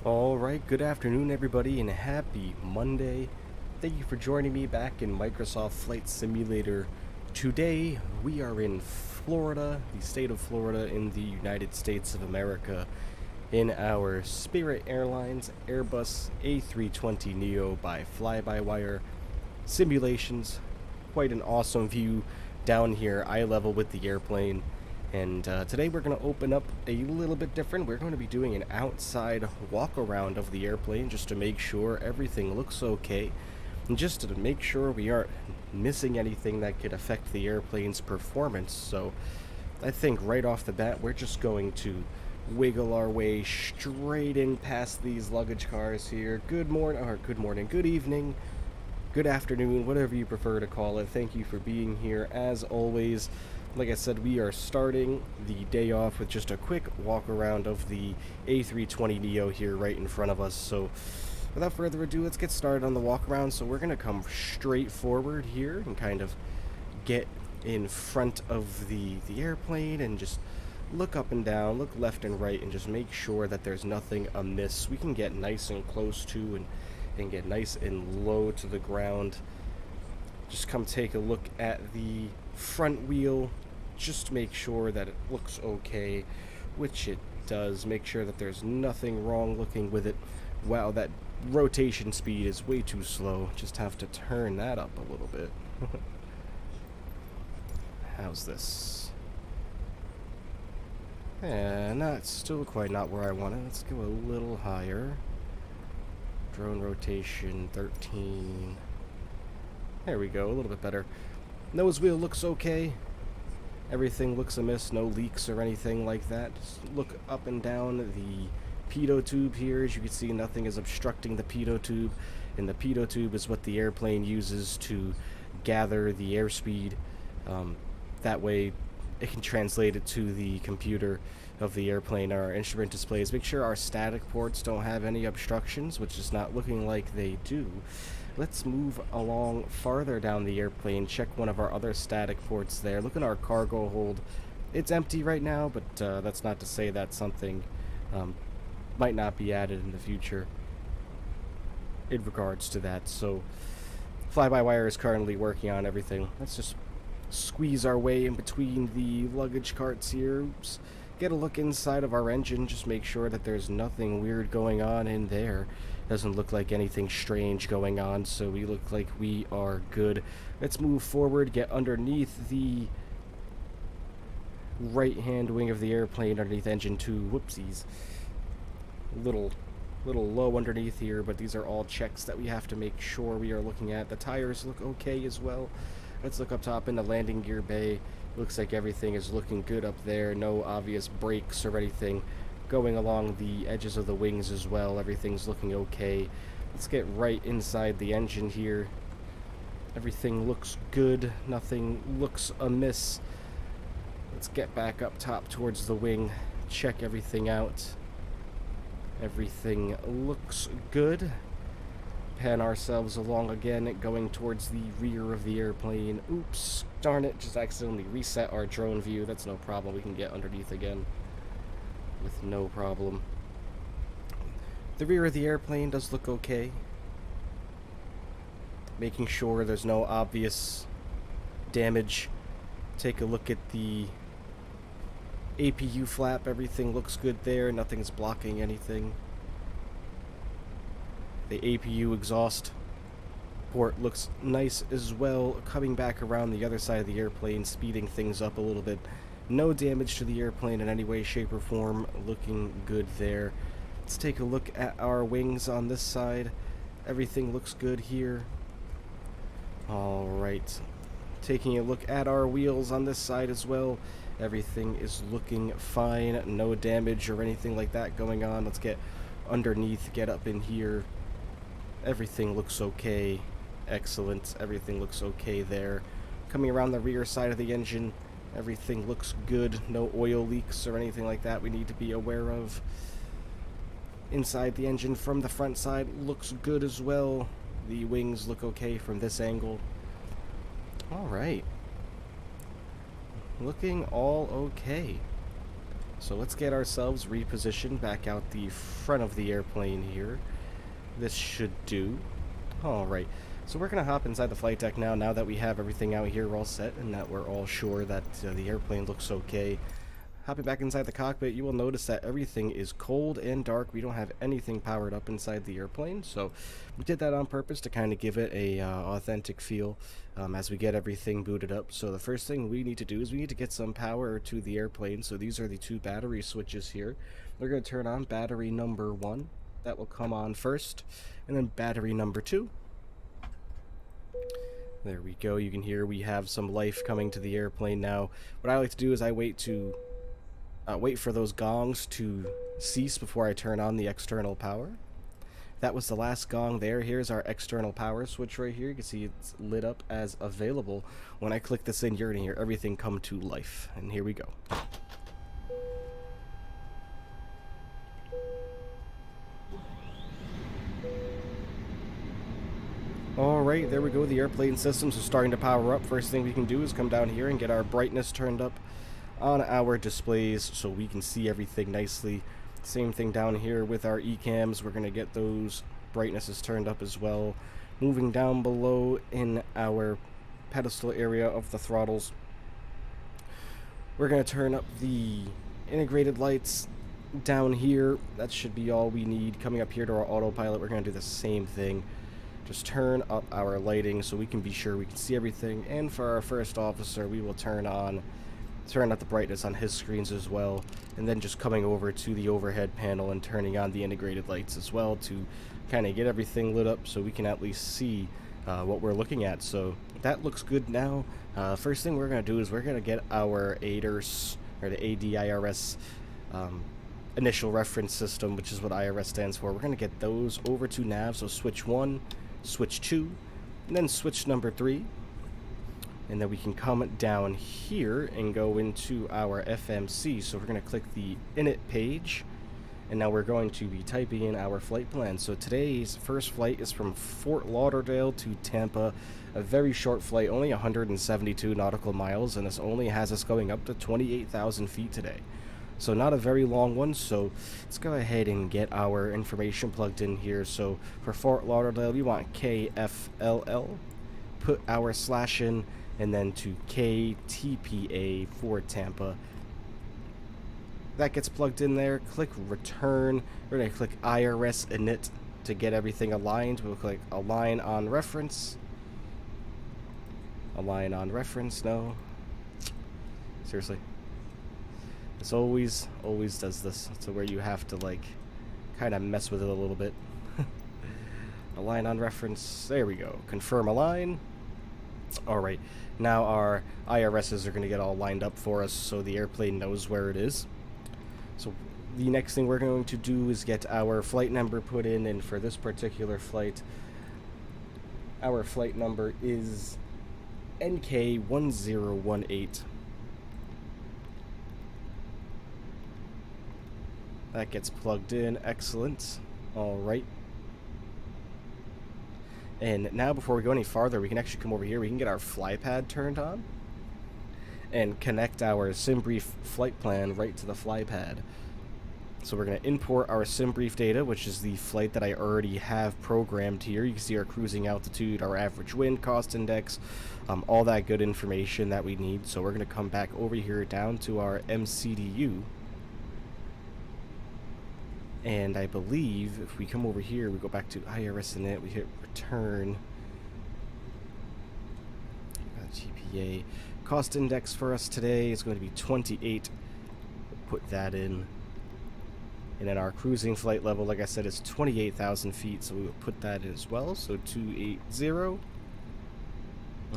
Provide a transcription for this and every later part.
Alright, good afternoon everybody and happy Monday. Thank you for joining me back in Microsoft Flight Simulator. Today we are in Florida, the state of Florida in the United States of America, in our Spirit Airlines Airbus A320neo by FlyByWire simulations. Quite an awesome view down here, eye level with the airplane. And today we're going to open up a little bit different. We're going to be doing an outside walk around of the airplane just to make sure everything looks okay. And just to make sure we aren't missing anything that could affect the airplane's performance. So I think right off the bat we're just going to wiggle our way straight in past these luggage cars here. Good morning, good evening, good afternoon, whatever you prefer to call it. Thank you for being here as always. Like I said, we are starting the day off with just a quick walk around of the A320neo here right in front of us. So without further ado, let's get started on the walk around. So we're going to come straight forward here and kind of get in front of the airplane and just look up and down, look left and right, and just make sure that there's nothing amiss. We can get nice and close to and get nice and low to the ground. Just come take a look at the front wheel, just make sure that it looks okay, which it does. Make sure that there's nothing wrong looking with it. Wow, that rotation speed is way too slow. Just have to turn that up a little bit. How's this? Not still quite not where I want it. Let's go a little higher. Drone rotation 13. There we go, a little bit better. Nose wheel looks okay. Everything looks amiss, no leaks or anything like that. Just look up and down the pitot tube here. As you can see, nothing is obstructing the pitot tube. And the pitot tube is what the airplane uses to gather the airspeed. That way it can translate it to the computer of the airplane, our instrument displays. Make sure our static ports don't have any obstructions, which is not looking like they do. Let's move along farther down the airplane, check one of our other static ports there. Look at our cargo hold. It's empty right now, but that's not to say that something might not be added in the future in regards to that. So FlyByWire is currently working on everything. Let's just squeeze our way in between the luggage carts here. Oops. Get a look inside of our engine, just make sure that there's nothing weird going on in there. Doesn't look like anything strange going on, so we look like we are good. Let's move forward, get underneath the right hand wing of the airplane, underneath engine 2. Whoopsies. Little low underneath here, but these are all checks that we have to make sure we are looking at. The tires look okay as well. Let's look up top in the landing gear bay. Looks like everything is looking good up there. No obvious breaks or anything going along the edges of the wings as well. Everything's looking okay. Let's get right inside the engine here. Everything looks good. Nothing looks amiss. Let's get back up top towards the wing. Check everything out. Everything looks good. Pan ourselves along again, going towards the rear of the airplane. Oops, darn it, just accidentally reset our drone view. That's no problem, we can get underneath again with no problem. The rear of the airplane does look okay. Making sure there's no obvious damage. Take a look at the APU flap, everything looks good there, nothing's blocking anything. The APU exhaust port looks nice as well, coming back around the other side of the airplane, speeding things up a little bit. No damage to the airplane in any way, shape, or form, looking good there. Let's take a look at our wings on this side. Everything looks good here. Alright, taking a look at our wheels on this side as well. Everything is looking fine, no damage or anything like that going on. Let's get underneath, get up in here. Everything looks okay. Excellent. Everything looks okay there. Coming around the rear side of the engine, everything looks good. No oil leaks or anything like that we need to be aware of. Inside the engine from the front side looks good as well. The wings look okay from this angle. Alright. Looking all okay. So let's get ourselves repositioned back out the front of the airplane here. This should do. Alright, so we're going to hop inside the flight deck now that we have everything out here all set and that we're all sure that the airplane looks okay. Hopping back inside the cockpit, you will notice that everything is cold and dark. We don't have anything powered up inside the airplane, so we did that on purpose to kind of give it a authentic feel as we get everything booted up. So the first thing we need to do is we need to get some power to the airplane. So these are the two battery switches here. We're going to turn on battery number 1. That will come on first, and then battery number 2. There we go. You can hear we have some life coming to the airplane now. What I like to do is I wait for those gongs to cease before I turn on the external power. That was the last gong there. Here's our external power switch right here. You can see it's lit up as available. When I click this in, you're going to hear everything come to life. And here we go. Alright, there we go. The airplane systems are starting to power up. First thing we can do is come down here and get our brightness turned up on our displays so we can see everything nicely. Same thing down here with our eCams. We're going to get those brightnesses turned up as well. Moving down below in our pedestal area of the throttles, we're going to turn up the integrated lights down here. That should be all we need. Coming up here to our autopilot, we're going to do the same thing. Just turn up our lighting so we can be sure we can see everything. And for our first officer, we will turn up the brightness on his screens as well, and then just coming over to the overhead panel and turning on the integrated lights as well to kind of get everything lit up so we can at least see what we're looking at. So that looks good now. First thing we're going to do is we're going to get our ADIRS, or the ADIRS initial reference system, which is what IRS stands for. We're going to get those over to nav, so switch 1, switch 2, and then switch number 3. And then we can come down here and go into our FMC. So we're going to click the init page, and now we're going to be typing in our flight plan. So today's first flight is from Fort Lauderdale to Tampa, a very short flight, only 172 nautical miles, and this only has us going up to 28,000 feet today. So not a very long one, so let's go ahead and get our information plugged in here. So for Fort Lauderdale, we want KFLL, put our slash in, and then to KTPA for Tampa. That gets plugged in there. Click return. We're going to click IRS init to get everything aligned. We'll click align on reference. Align on reference. No. Seriously. This always does this. So where you have to like kind of mess with it a little bit. Align on reference. There we go. Confirm align. Alright, now our IRSs are going to get all lined up for us so the airplane knows where it is. So the next thing we're going to do is get our flight number put in, and for this particular flight, our flight number is NK1018. That gets plugged in. Excellent. Alright. And now before we go any farther, we can actually come over here. We can get our FlyPad turned on and connect our SimBrief flight plan right to the FlyPad. So we're going to import our SimBrief data, which is the flight that I already have programmed here. You can see our cruising altitude, our average wind, cost index, all that good information that we need. So we're going to come back over here down to our MCDU. And I believe if we come over here, we go back to IRS init, we hit return. KTPA. Cost index for us today is going to be 28. We'll put that in. And then our cruising flight level, like I said, is 28,000 feet, so we will put that in as well. So 280.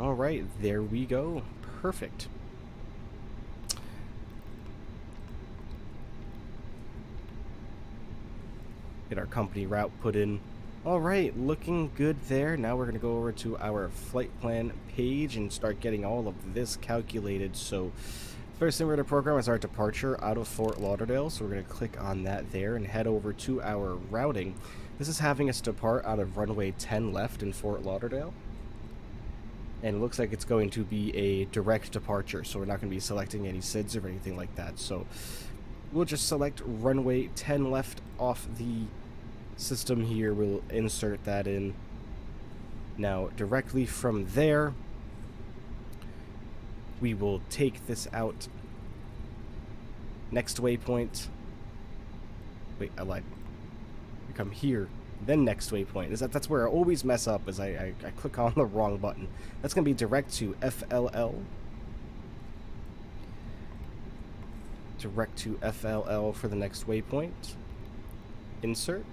Alright, there we go. Perfect. Get our company route put in. Alright, looking good there. Now we're going to go over to our flight plan page and start getting all of this calculated. So first thing we're going to program is our departure out of Fort Lauderdale. So we're going to click on that there and head over to our routing. This is having us depart out of runway 10 left in Fort Lauderdale. And it looks like it's going to be a direct departure, so we're not going to be selecting any SIDS or anything like that. So we'll just select runway 10 left off the system here. We'll insert that in. Now, directly from there, we will take this out. Next waypoint. Wait, I lied. We come here, then next waypoint. That's where I always mess up, is I click on the wrong button. That's going to be direct to FLL. Direct to FLL for the next waypoint. Insert.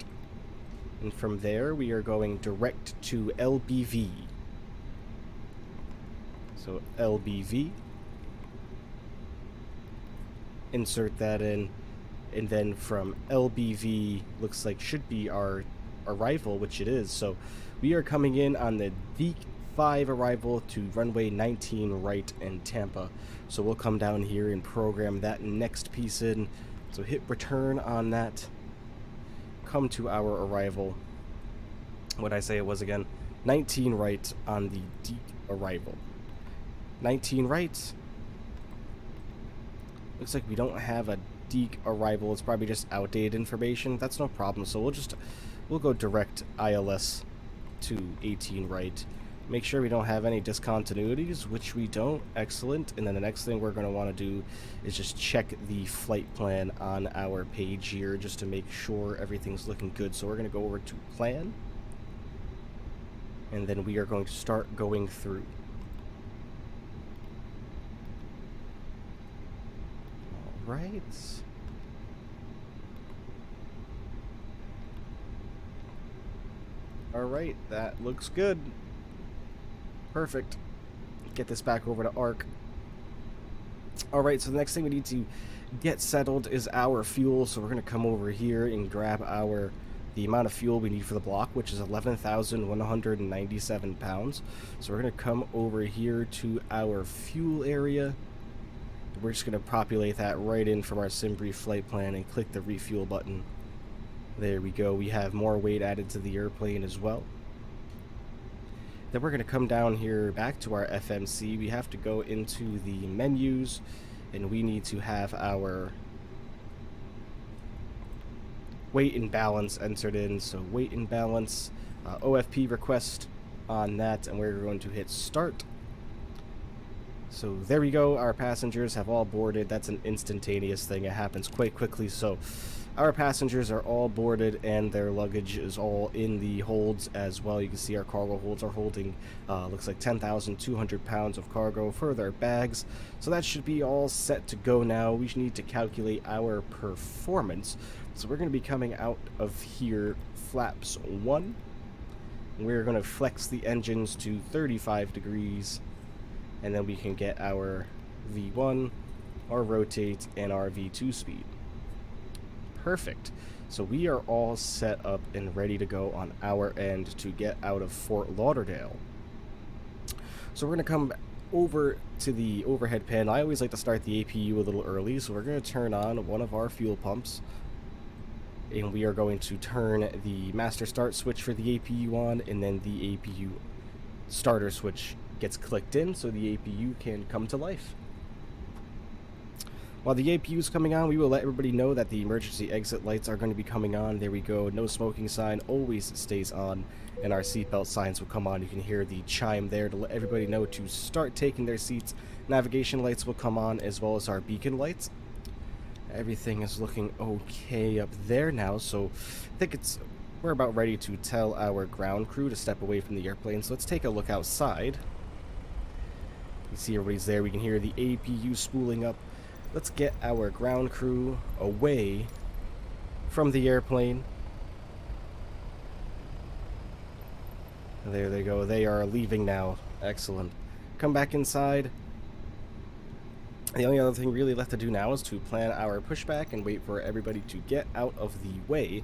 And from there, we are going direct to LBV. So LBV. Insert that in. And then from LBV, looks like should be our arrival, which it is. So we are coming in on the D5 arrival to runway 19 right in Tampa. So we'll come down here and program that next piece in. So hit return on that. Come to our arrival. What'd I say it was again? 19 right on the D arrival. 19 right. Looks like we don't have a Deke arrival. It's probably just outdated information. That's no problem. So we'll go direct ILS to 18 right. Make sure we don't have any discontinuities, which we don't. Excellent. And then the next thing we're going to want to do is just check the flight plan on our page here just to make sure everything's looking good. So we're going to go over to plan. And then we are going to start going through. All right. Alright, that looks good. Perfect. Get this back over to ARC. Alright, so the next thing we need to get settled is our fuel. So we're going to come over here and grab the amount of fuel we need for the block, which is 11,197 pounds. So we're going to come over here to our fuel area. We're just going to populate that right in from our SimBrief flight plan and click the refuel button. There we go. We have more weight added to the airplane as well. Then we're going to come down here back to our FMC. We have to go into the menus, and we need to have our weight and balance entered in. So weight and balance, OFP request on that, and we're going to hit start. So there we go. Our passengers have all boarded. That's an instantaneous thing. It happens quite quickly. So our passengers are all boarded and their luggage is all in the holds as well. You can see our cargo holds are holding, looks like 10,200 pounds of cargo for their bags. So that should be all set to go now. We need to calculate our performance. So we're going to be coming out of here, flaps 1. We're going to flex the engines to 35 degrees. And then we can get our V1, our rotate, and our V2 speed. Perfect. So we are all set up and ready to go on our end to get out of Fort Lauderdale. So we're going to come over to the overhead panel. I always like to start the APU a little early, so we're going to turn on one of our fuel pumps. And we are going to turn the master start switch for the APU on, and then the APU starter switch gets clicked in so the APU can come to life. While the APU is coming on, we will let everybody know that the emergency exit lights are going to be coming on. There we go. No smoking sign always stays on, and our seatbelt signs will come on. You can hear the chime there to let everybody know to start taking their seats. Navigation lights will come on, as well as our beacon lights. Everything is looking okay up there now, so I think we're about ready to tell our ground crew to step away from the airplane. So let's take a look outside. You see everybody's there. We can hear the APU spooling up. Let's get our ground crew away from the airplane. There they go. They are leaving now. Excellent. Come back inside. The only other thing really left to do now is to plan our pushback and wait for everybody to get out of the way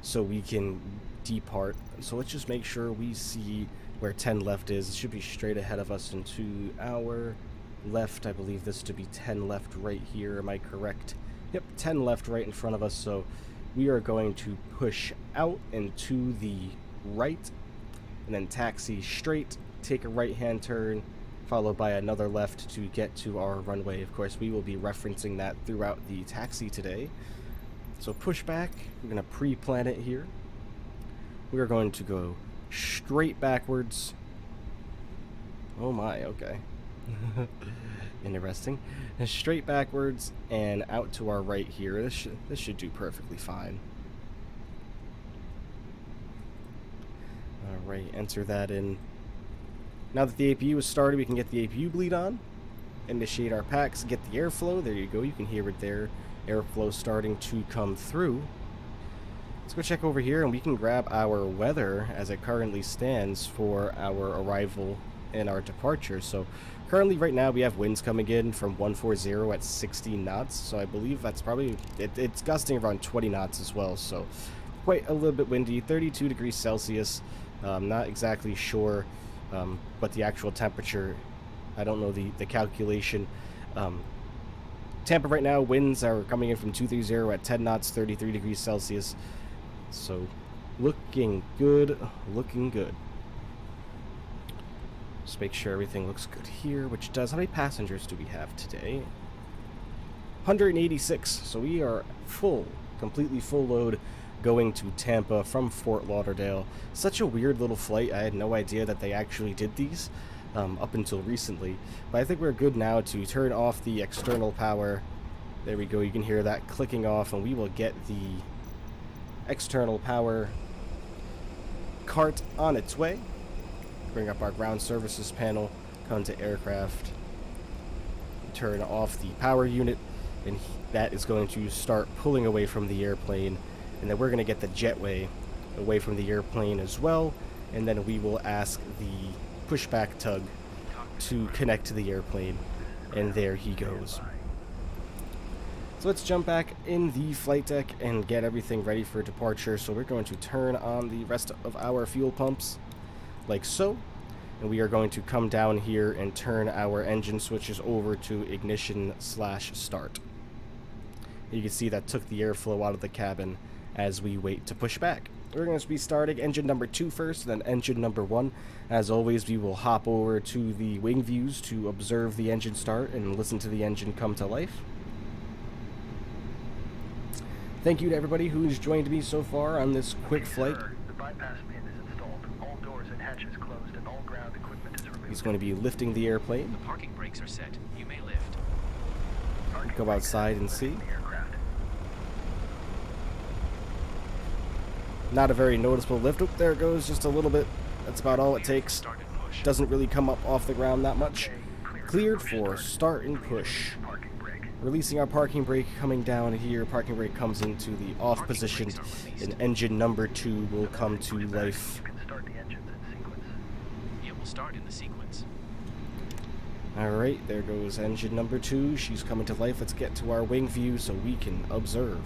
so we can depart. So let's just make sure we see where 10 left is. It should be straight ahead of us and to our left. I believe this to be 10 left right here. Am I correct? Yep, 10 left right in front of us. So we are going to push out and to the right and then taxi straight, take a right hand turn, followed by another left to get to our runway. Of course, we will be referencing that throughout the taxi today. So push back, we're going to pre-plan it here. We are going to go straight backwards. Oh my, okay. Interesting. And straight backwards and out to our right here. This should do perfectly fine. Alright, enter that in. Now that the APU is started, we can get the APU bleed on. Initiate our packs, get the airflow. There you go, you can hear it there. Airflow starting to come through. Let's go check over here and we can grab our weather as it currently stands for our arrival and our departure. So currently right now we have winds coming in from 140 at 60 knots. So I believe that's probably, it's gusting around 20 knots as well. So quite a little bit windy, 32 degrees Celsius. Not exactly sure what the actual temperature, I don't know the calculation. Tampa right now, winds are coming in from 230 at 10 knots, 33 degrees Celsius. So, looking good, looking good. Just make sure everything looks good here, which does. How many passengers do we have today? 186. So we are full, completely full load, going to Tampa from Fort Lauderdale. Such a weird little flight. I had no idea that they actually did these up until recently. But I think we're good now to turn off the external power. There we go. You can hear that clicking off, and we will get the external power cart on its way. Bring up our ground services panel, come to aircraft, turn off the power unit, and that is going to start pulling away from the airplane. And then we're going to get the jetway away from the airplane as well, and then we will ask the pushback tug to connect to the airplane, and there he goes. So let's jump back in the flight deck and get everything ready for departure. So we're going to turn on the rest of our fuel pumps like so, and we are going to come down here and turn our engine switches over to ignition/start. You can see that took the airflow out of the cabin as we wait to push back. We're going to be starting engine number 2 first, then engine number 1. As always, we will hop over to the wing views to observe the engine start and listen to the engine come to life. Thank you to everybody who's joined me so far on this quick flight. The bypass pin is installed. All doors and hatches closed, and all ground equipment is removed. He's going to be lifting the airplane. The parking brakes are set. You may lift. Go outside and see. Not a very noticeable lift. Oh, there it goes, just a little bit. That's about all it takes. Doesn't really come up off the ground that much. Cleared for start and push. Releasing our parking brake, coming down here. Parking brake comes into the off position, and engine number 2 will come to life. It will start in the sequence. Alright, there goes engine number 2. She's coming to life. Let's get to our wing view so we can observe.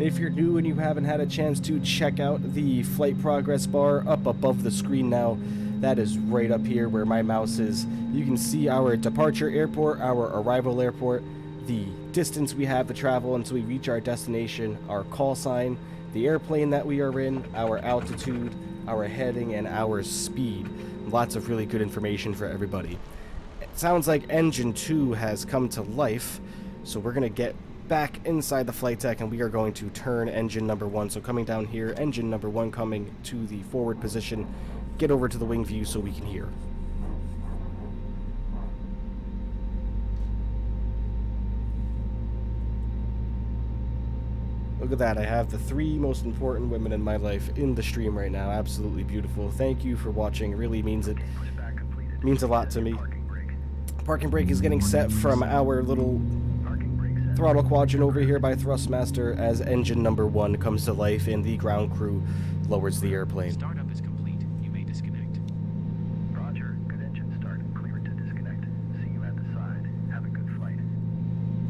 If you're new and you haven't had a chance to check out the flight progress bar up above the screen now, that is right up here where my mouse is. You can see our departure airport, our arrival airport, the distance we have to travel until we reach our destination, our call sign, the airplane that we are in, our altitude, our heading, and our speed. Lots of really good information for everybody. It sounds like engine 2 has come to life, so we're going to get back inside the flight deck and we are going to turn engine number 1. So coming down here, engine number 1 coming to the forward position. Get over to the wing view so we can hear. Look at that, I have the 3 most important women in my life in the stream right now. Absolutely beautiful. Thank you for watching. It really means a lot to me. Parking brake is getting set from our little throttle quadrant over here by Thrustmaster as engine number 1 comes to life and the ground crew lowers the airplane. Startup is complete. You may disconnect. Roger. Good engine start. Clear to disconnect. See you at the side. Have a good flight.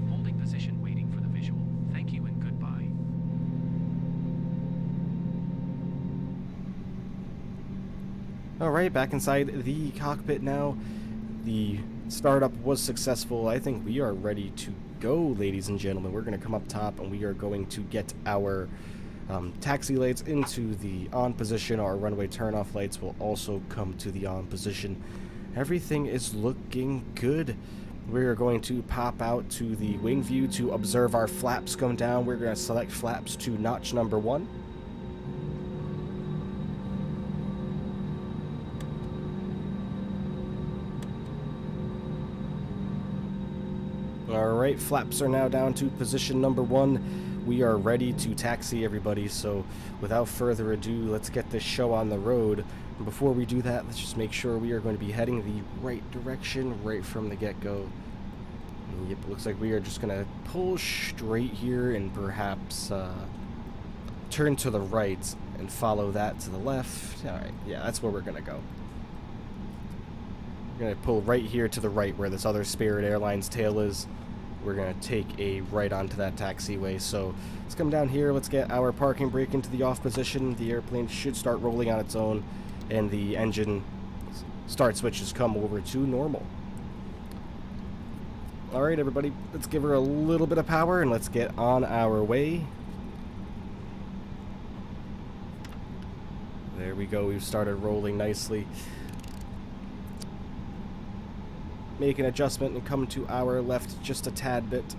Holding position, waiting for the visual. Thank you and goodbye. Alright, back inside the cockpit now. The startup was successful. I think we are ready to go, ladies and gentlemen. We're going to come up top and we are going to get our taxi lights into the on position. Our runway turnoff lights will also come to the on position. Everything is looking good. We're going to pop out to the wing view to observe our flaps come down. We're going to select flaps to notch number 1. Alright, flaps are now down to position number 1. We are ready to taxi, everybody, so without further ado, let's get this show on the road. And before we do that, let's just make sure we are going to be heading the right direction right from the get-go. Yep, looks like we are just going to pull straight here and perhaps turn to the right and follow that to the left. Alright, yeah, that's where we're going to go. We're going to pull right here to the right where this other Spirit Airlines tail is. We're going to take a right onto that taxiway. So let's come down here. Let's get our parking brake into the off position. The airplane should start rolling on its own. And the engine start switches come over to normal. Alright, everybody. Let's give her a little bit of power and let's get on our way. There we go. We've started rolling nicely. Make an adjustment and come to our left just a tad bit.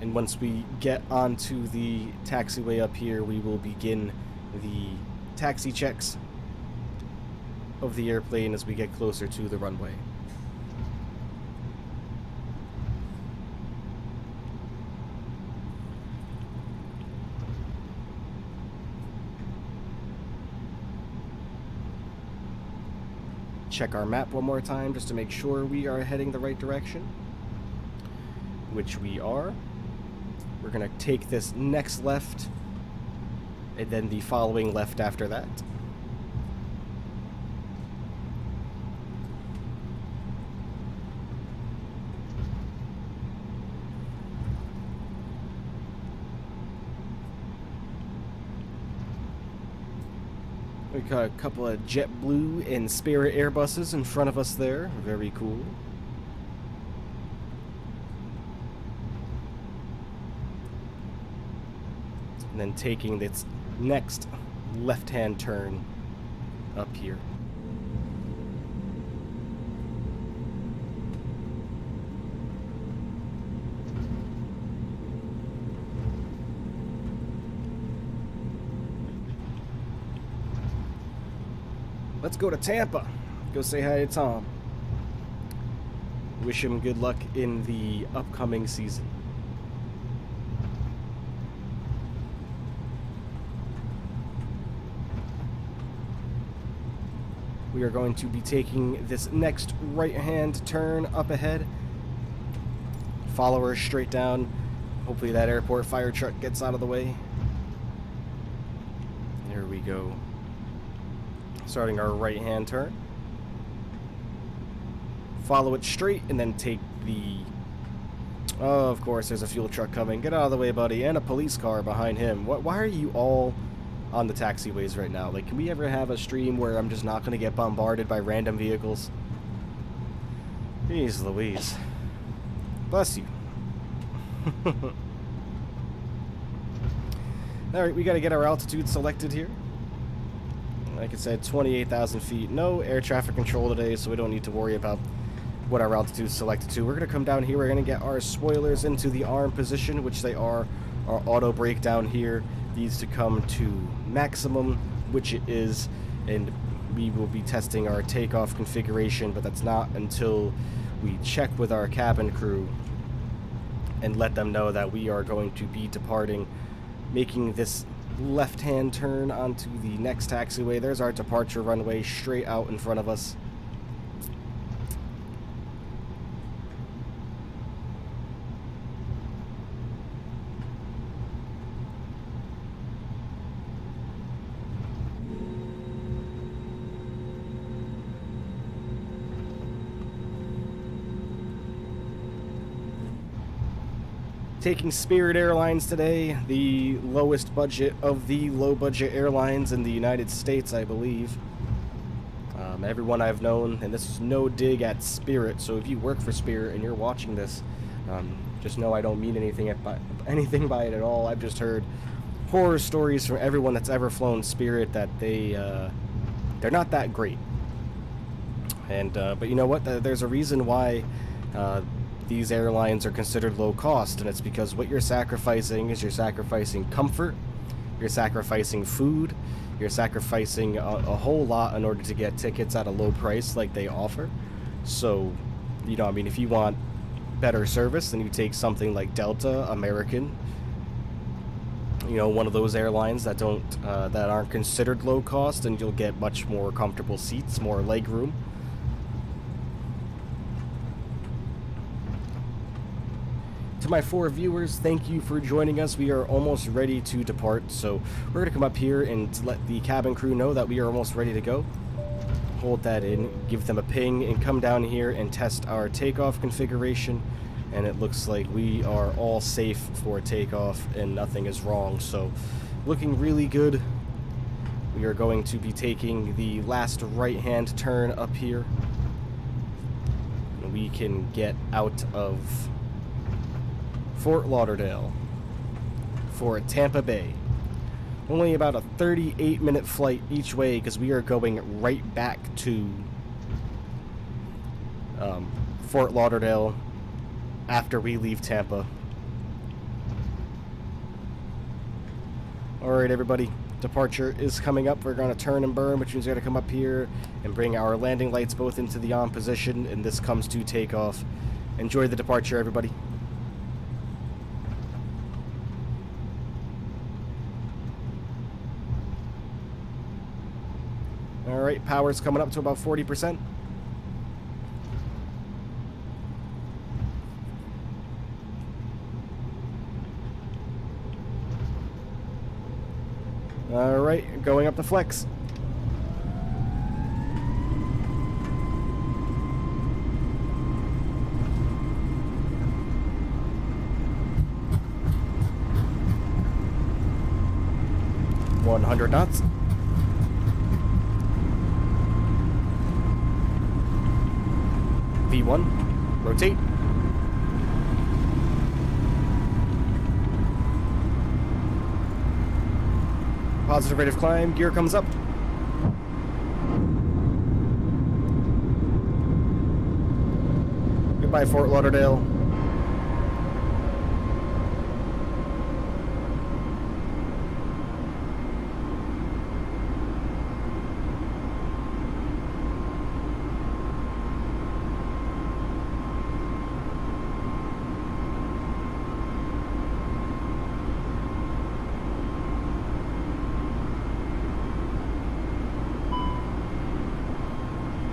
And once we get onto the taxiway up here, we will begin the taxi checks of the airplane as we get closer to the runway. Check our map one more time just to make sure we are heading the right direction, which we are. We're going to take this next left and then the following left after that. We got a couple of JetBlue and Spirit Airbuses in front of us there. Very cool. And then taking this next left-hand turn up here. Let's go to Tampa. Go say hi to Tom. Wish him good luck in the upcoming season. We are going to be taking this next right-hand turn up ahead. Follow her straight down. Hopefully that airport fire truck gets out of the way. There we go. Starting our right-hand turn. Follow it straight and then take the... Oh, of course, there's a fuel truck coming. Get out of the way, buddy. And a police car behind him. Why are you all on the taxiways right now? Like, can we ever have a stream where I'm just not going to get bombarded by random vehicles? Jeez Louise. Bless you. Alright, we got to get our altitude selected here. Like I said, 28,000 feet. No air traffic control today, so we don't need to worry about what our altitude is selected to. We're going to come down here. We're going to get our spoilers into the arm position, which they are. Our auto brake down here needs to come to maximum, which it is. And we will be testing our takeoff configuration, but that's not until we check with our cabin crew and let them know that we are going to be departing, making this left-hand turn onto the next taxiway. There's our departure runway straight out in front of us. taking Spirit Airlines today, the lowest budget of the low-budget airlines in the United States, I believe. Everyone I've known, and this is no dig at Spirit, so if you work for Spirit and you're watching this, just know I don't mean anything by it at all. I've just heard horror stories from everyone that's ever flown Spirit that they're not that great. And but you know what? There's a reason why these airlines are considered low cost, and it's because what you're sacrificing is you're sacrificing comfort, you're sacrificing food, you're sacrificing a whole lot in order to get tickets at a low price like they offer. So, you know, I mean, if you want better service, then you take something like Delta, American, you know, one of those airlines that aren't considered low cost, and you'll get much more comfortable seats, more leg room. To my 4 viewers, thank you for joining us. We are almost ready to depart, so we're going to come up here and let the cabin crew know that we are almost ready to go. Hold that in, give them a ping, and come down here and test our takeoff configuration. And it looks like we are all safe for takeoff and nothing is wrong, so looking really good. We are going to be taking the last right-hand turn up here. We can get out of Fort Lauderdale for Tampa Bay. Only about a 38-minute flight each way because we are going right back to Fort Lauderdale after we leave Tampa. Alright everybody, departure is coming up. We're going to turn and burn, which means we're going to come up here and bring our landing lights both into the on position, and this comes to takeoff. Enjoy the departure, everybody. Alright, power's coming up to about 40%. Alright, going up the flex. .100 knots. V1, rotate. Positive rate of climb, gear comes up. Goodbye, Fort Lauderdale.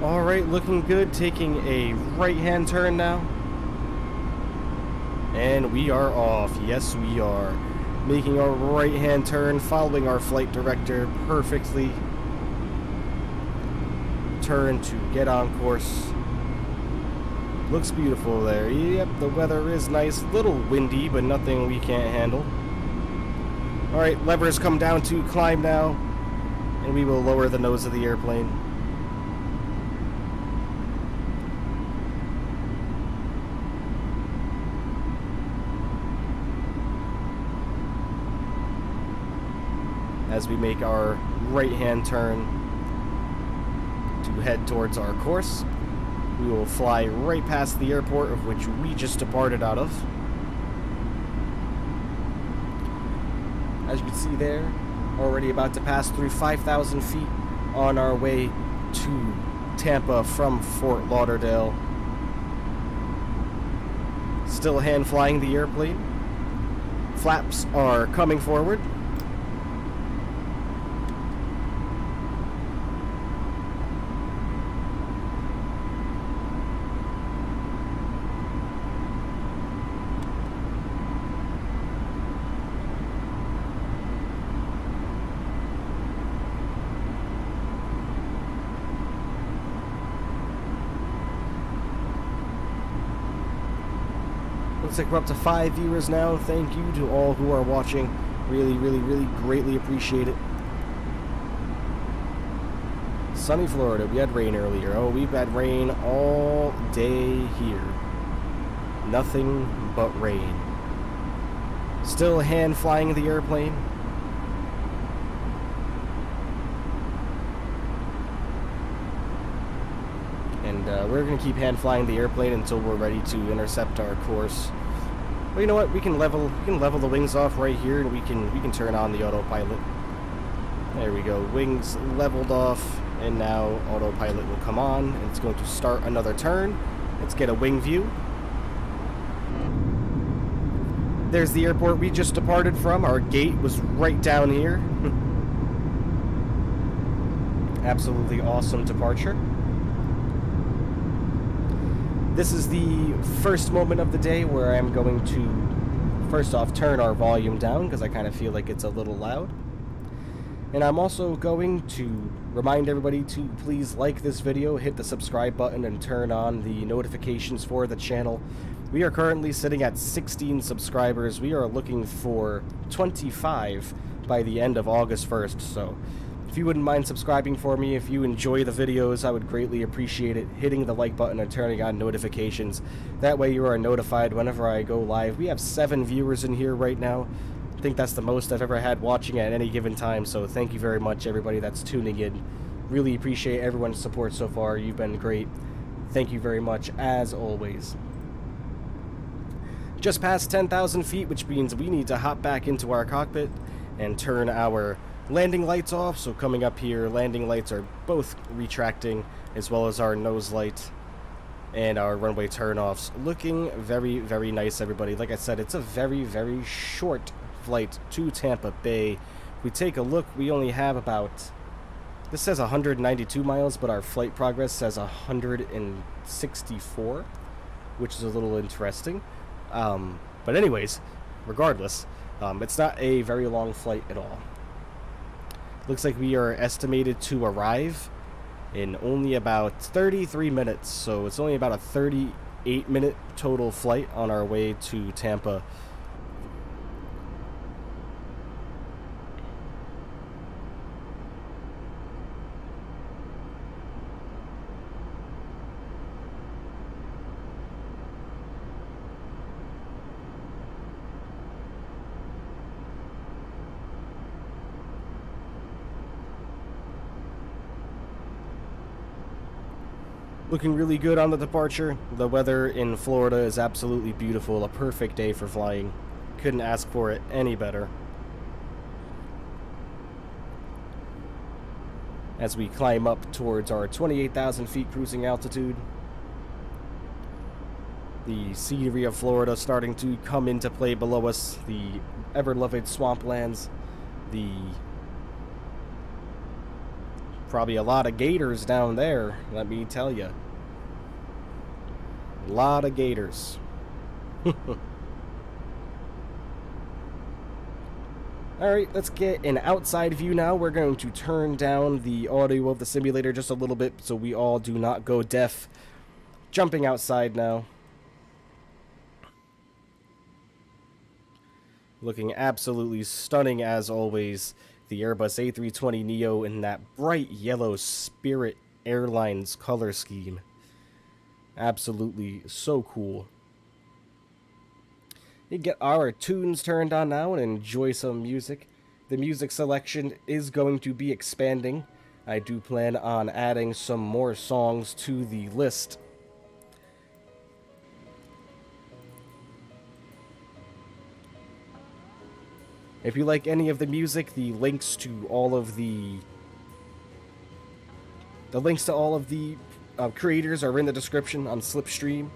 Alright, looking good. Taking a right-hand turn now. And we are off. Yes, we are. Making a right-hand turn, following our flight director perfectly. Turn to get on course. Looks beautiful there. Yep, the weather is nice. A little windy, but nothing we can't handle. Alright, levers come down to climb now. And we will lower the nose of the airplane. As we make our right-hand turn to head towards our course, we will fly right past the airport of which we just departed out of. As you can see there, already about to pass through 5,000 feet on our way to Tampa from Fort Lauderdale. Still hand flying the airplane. Flaps are coming forward. Looks like we're up to 5 viewers now. Thank you to all who are watching. Really, really, really greatly appreciate it. Sunny Florida. We had rain earlier. Oh, we've had rain all day here. Nothing but rain. Still hand flying the airplane. And we're going to keep hand flying the airplane until we're ready to intercept our course. Well, you know what? We can level the wings off right here, and we can turn on the autopilot. There we go. Wings leveled off, and now autopilot will come on, and it's going to start another turn. Let's get a wing view. There's the airport we just departed from. Our gate was right down here. Absolutely awesome departure. This is the first moment of the day where I'm going to, first off, turn our volume down because I kind of feel like it's a little loud. And I'm also going to remind everybody to please like this video, hit the subscribe button, and turn on the notifications for the channel. We are currently sitting at 16 subscribers. We are looking for 25 by the end of August 1st, so if you wouldn't mind subscribing for me, if you enjoy the videos, I would greatly appreciate it. Hitting the like button and turning on notifications. That way you are notified whenever I go live. We have 7 viewers in here right now. I think that's the most I've ever had watching at any given time, so thank you very much, everybody that's tuning in. Really appreciate everyone's support so far. You've been great. Thank you very much, as always. Just past 10,000 feet, which means we need to hop back into our cockpit and turn our landing lights off. So coming up here, landing lights are both retracting, as well as our nose light and our runway turnoffs. Looking very, very nice, everybody. Like I said, it's a very, very short flight to Tampa Bay. If we take a look, we only have about, this says 192 miles, but our flight progress says 164, which is a little interesting. But anyways, regardless, it's not a very long flight at all. Looks like we are estimated to arrive in only about 33 minutes, so it's only about a 38-minute total flight on our way to Tampa. Looking really good on the departure. The weather in Florida is absolutely beautiful. A perfect day for flying. Couldn't ask for it any better. As we climb up towards our 28,000 feet cruising altitude. The scenery of Florida starting to come into play below us. The ever-loved swamplands. The probably a lot of gators down there, let me tell you. A lot of gators. Alright, let's get an outside view now. We're going to turn down the audio of the simulator just a little bit so we all do not go deaf. Jumping outside now. Looking absolutely stunning as always. The Airbus A320neo in that bright yellow Spirit Airlines color scheme. Absolutely so cool. You get our tunes turned on now and enjoy some music. The music selection is going to be expanding. I do plan on adding some more songs to the list. If you like any of the music, the links to all of the creators are in the description on Slipstream.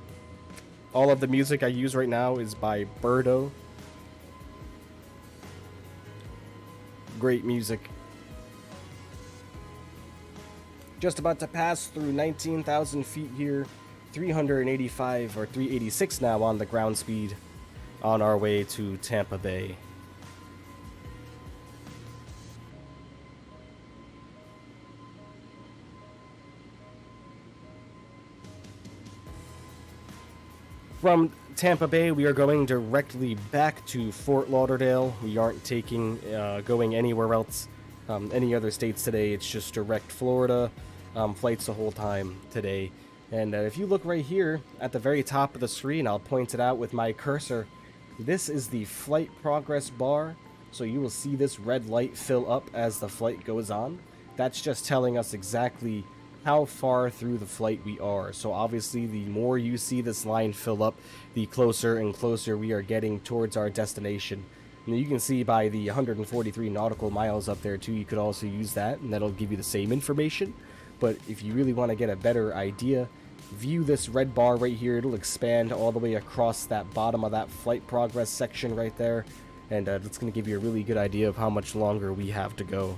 All of the music I use right now is by Birdo. Great music. Just about to pass through 19,000 feet here. 385 or 386 now on the ground speed on our way to Tampa Bay. From Tampa Bay, we are going directly back to Fort Lauderdale. We aren't going anywhere else, any other states today. It's just direct Florida flights the whole time today. And if you look right here at the very top of the screen, I'll point it out with my cursor. This is the flight progress bar. So you will see this red light fill up as the flight goes on. That's just telling us exactly how far through the flight we are. So obviously the more you see this line fill up, the closer and closer we are getting towards our destination. And you can see by the 143 nautical miles up there too, you could also use that, and that'll give you the same information. But if you really want to get a better idea, view this red bar right here. It'll expand all the way across that bottom of that flight progress section right there, and it's going to give you a really good idea of how much longer we have to go.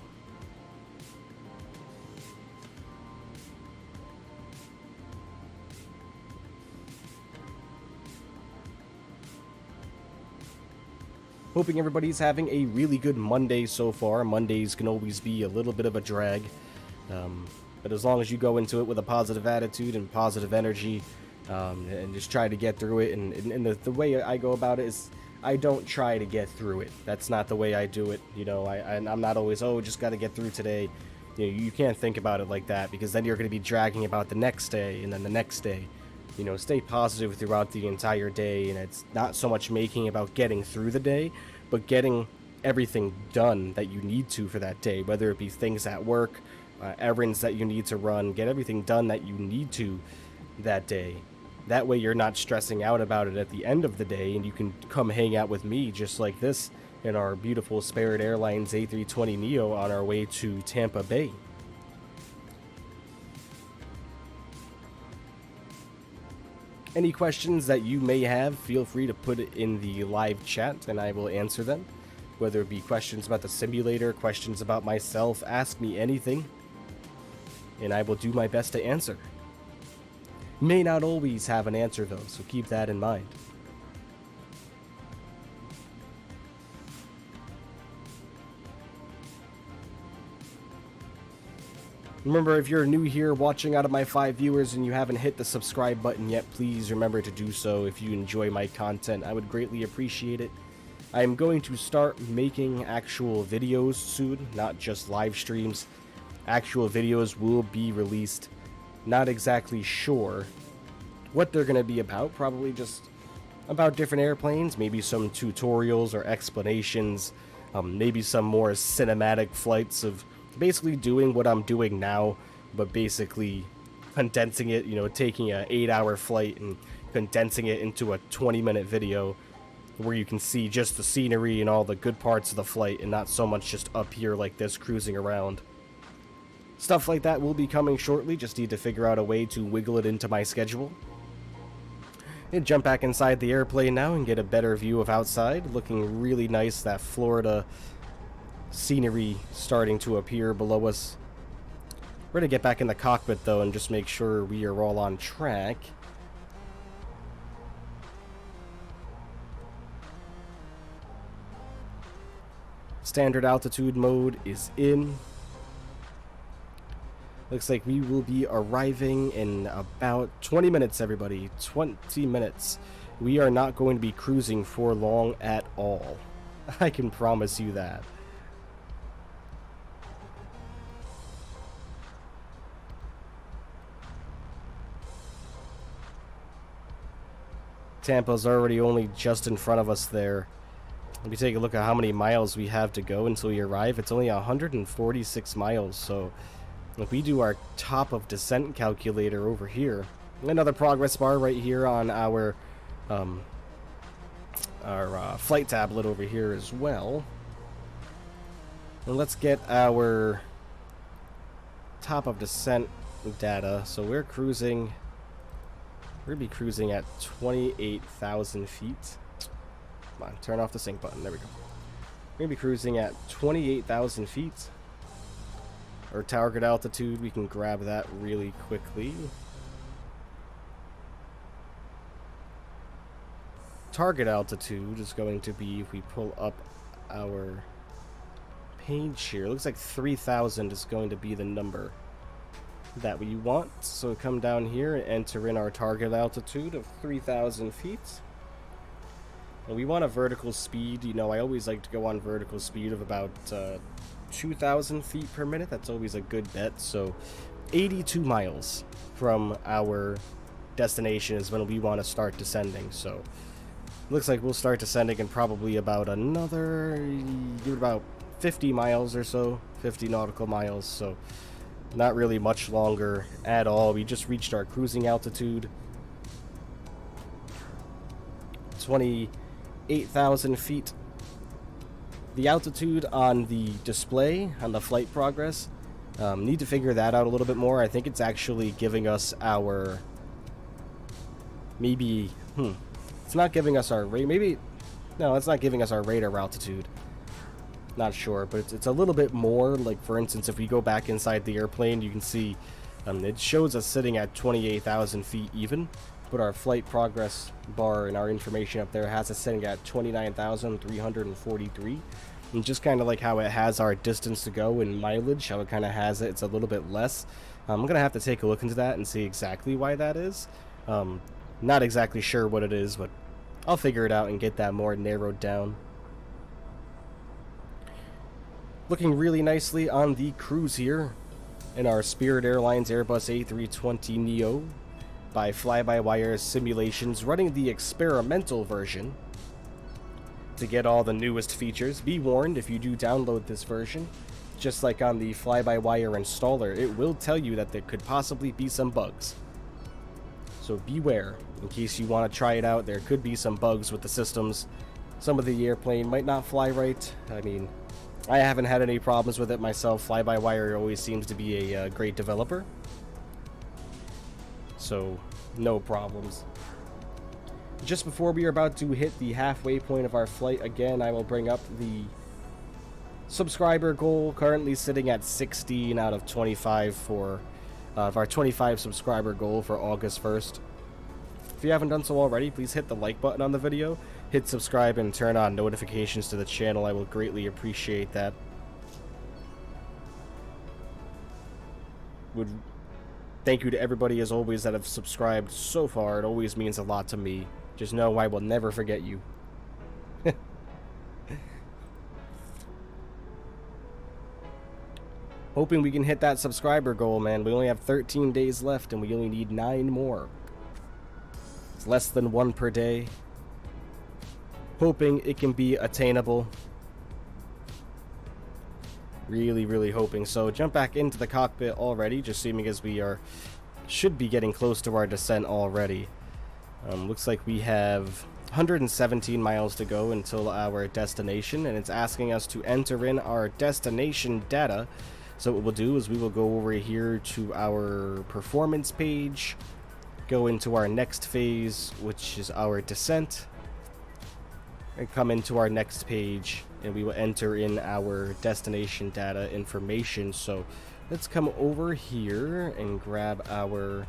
Hoping everybody's having a really good Monday so far. Mondays can always be a little bit of a drag. But as long as you go into it with a positive attitude and positive energy, and just try to get through it, and the way I go about it is I don't try to get through it. That's not the way I do it. You know, I'm not always, oh, just got to get through today. You know, you can't think about it like that, because then you're going to be dragging about the next day and then the next day. You know, stay positive throughout the entire day, and it's not so much making about getting through the day, but getting everything done that you need to for that day, whether it be things at work, errands that you need to run. Get everything done that you need to that day. That way you're not stressing out about it at the end of the day, and you can come hang out with me just like this in our beautiful Spirit Airlines A320neo on our way to Tampa Bay. Any questions that you may have, feel free to put it in the live chat and I will answer them. Whether it be questions about the simulator, questions about myself, ask me anything, and I will do my best to answer. May not always have an answer though, so keep that in mind. Remember, if you're new here watching out of my 5 viewers and you haven't hit the subscribe button yet, please remember to do so. If you enjoy my content, I would greatly appreciate it. I am going to start making actual videos soon, not just live streams. Actual videos will be released. Not exactly sure what they're going to be about. Probably just about different airplanes. Maybe some tutorials or explanations. Maybe some more cinematic flights of basically doing what I'm doing now, but basically condensing it, you know, taking an 8-hour flight and condensing it into a 20-minute video where you can see just the scenery and all the good parts of the flight and not so much just up here like this cruising around. Stuff like that will be coming shortly, just need to figure out a way to wiggle it into my schedule. And jump back inside the airplane now and get a better view of outside. Looking really nice, that Florida scenery starting to appear below us. We're going to get back in the cockpit though and just make sure we are all on track. Standard altitude mode is in. Looks like we will be arriving in about 20 minutes, everybody. 20 minutes. We are not going to be cruising for long at all. I can promise you that. Tampa's already only just in front of us there. Let me take a look at how many miles we have to go until we arrive. It's only 146 miles, so if we do our top of descent calculator over here, another progress bar right here on our flight tablet over here as well. And let's get our top of descent data. So we're cruising. We're going to be cruising at 28,000 feet. Come on, turn off the sync button. There we go. We're going to be cruising at 28,000 feet. Our target altitude, we can grab that really quickly. Target altitude is going to be, if we pull up our page here, it looks like 3,000 is going to be the number. that we want. So come down here and enter in our target altitude of 3,000 feet. And we want a vertical speed. You know, I always like to go on vertical speed of about 2,000 feet per minute. That's always a good bet. So 82 miles from our destination is when we want to start descending. So looks like we'll start descending in probably about another about 50 miles or so, 50 nautical miles. So not really much longer at all. We just reached our cruising altitude, 28,000 feet. The altitude on the display, on the flight progress, need to figure that out a little bit more. I think it's actually giving us our, maybe, it's not giving us our rate, maybe, no, it's not giving us our radar altitude. Not sure, but it's a little bit more. Like, for instance, if we go back inside the airplane, you can see it shows us sitting at 28,000 feet even, but our flight progress bar and our information up there has us sitting at 29,343. And just kind of like how it has our distance to go and mileage, how it kind of has it, it's a little bit less. I'm going to have to take a look into that and see exactly why that is. Not exactly sure what it is, but I'll figure it out and get that more narrowed down. Looking really nicely on the cruise here in our Spirit Airlines Airbus A320neo by FlyByWire Simulations, running the experimental version to get all the newest features. Be warned, if you do download this version, just like on the FlyByWire installer, it will tell you that there could possibly be some bugs. So beware, in case you want to try it out. There could be some bugs with the systems. Some of the airplane might not fly right. I mean, I haven't had any problems with it myself. FlyByWire always seems to be a great developer, so no problems. Just before we are about to hit the halfway point of our flight, again, I will bring up the subscriber goal, currently sitting at 16 out of 25 for our 25 subscriber goal for August 1st. If you haven't done so already, please hit the like button on the video, hit subscribe, and turn on notifications to the channel. I will greatly appreciate that. Thank you to everybody, as always, that have subscribed so far. It always means a lot to me. Just know I will never forget you. Hoping we can hit that subscriber goal, man. We only have 13 days left, and we only need 9 more. It's less than 1 per day. Hoping it can be attainable. Really, really hoping so. Jump back into the cockpit already, just seeming as we should be getting close to our descent already. Looks like we have 117 miles to go until our destination, and it's asking us to enter in our destination data. So what we'll do is we will go over here to our performance page, go into our next phase, which is our descent, and come into our next page, and we will enter in our destination data information. So let's come over here and grab our,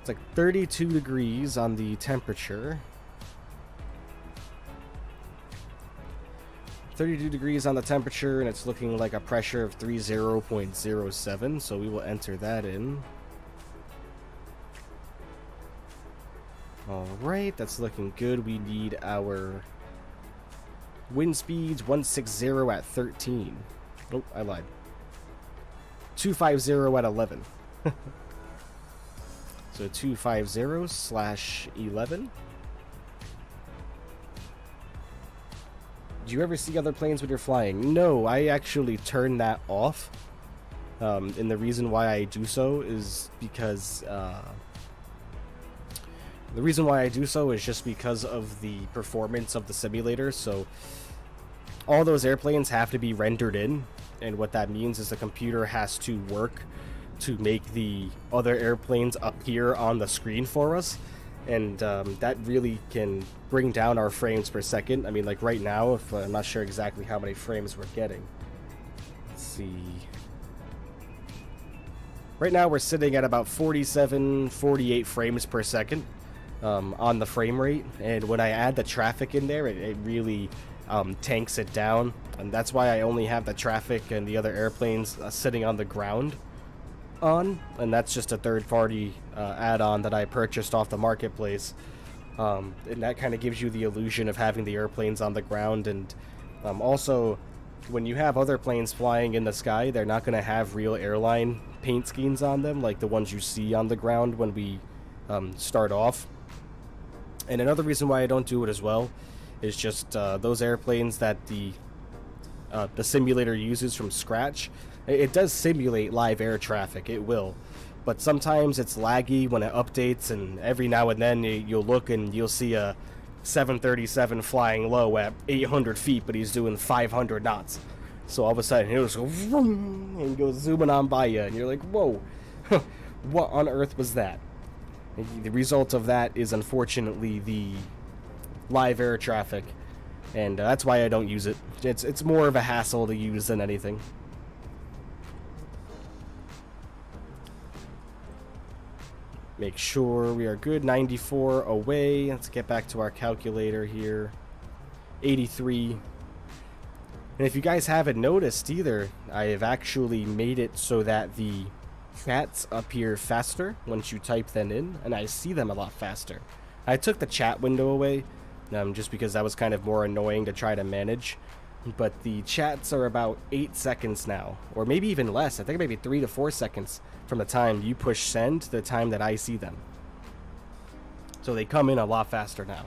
it's like 32 degrees on the temperature. 32 degrees on the temperature, and it's looking like a pressure of 30.07, so we will enter that in. Alright, that's looking good. We need our wind speeds 160 at 13. Oh, I lied. 250 at 11. So 250/11. Do you ever see other planes when you're flying? No, I actually turn that off. And the reason why I do so is because just because of the performance of the simulator. So all those airplanes have to be rendered in, and what that means is the computer has to work to make the other airplanes appear on the screen for us. And that really can bring down our frames per second. I mean, like right now, if I'm not sure exactly how many frames we're getting. Let's see. Right now we're sitting at about 47, 48 frames per second on the frame rate. And when I add the traffic in there, it really tanks it down. And that's why I only have the traffic and the other airplanes sitting on the ground. on, and that's just a third-party add-on that I purchased off the marketplace. And that kind of gives you the illusion of having the airplanes on the ground, and also, when you have other planes flying in the sky, they're not going to have real airline paint schemes on them, like the ones you see on the ground when we start off. And another reason why I don't do it as well is just those airplanes that the simulator uses from scratch. It does simulate live air traffic, it will. But sometimes it's laggy when it updates, and every now and then you'll look and you'll see a 737 flying low at 800 feet, but he's doing 500 knots. So all of a sudden he'll just go vroom, and goes zooming on by you, and you're like, whoa, what on earth was that? And the result of that is unfortunately the live air traffic, and that's why I don't use it. It's more of a hassle to use than anything. Make sure we are good. 94 away. Let's get back to our calculator here. 83. And if you guys haven't noticed either, I have actually made it so that the chats appear faster once you type them in, and I see them a lot faster. I took the chat window away, just because that was kind of more annoying to try to manage. But the chats are about 8 seconds now, or maybe even less. I think maybe 3 to 4 seconds from the time you push send to the time that I see them. So they come in a lot faster now.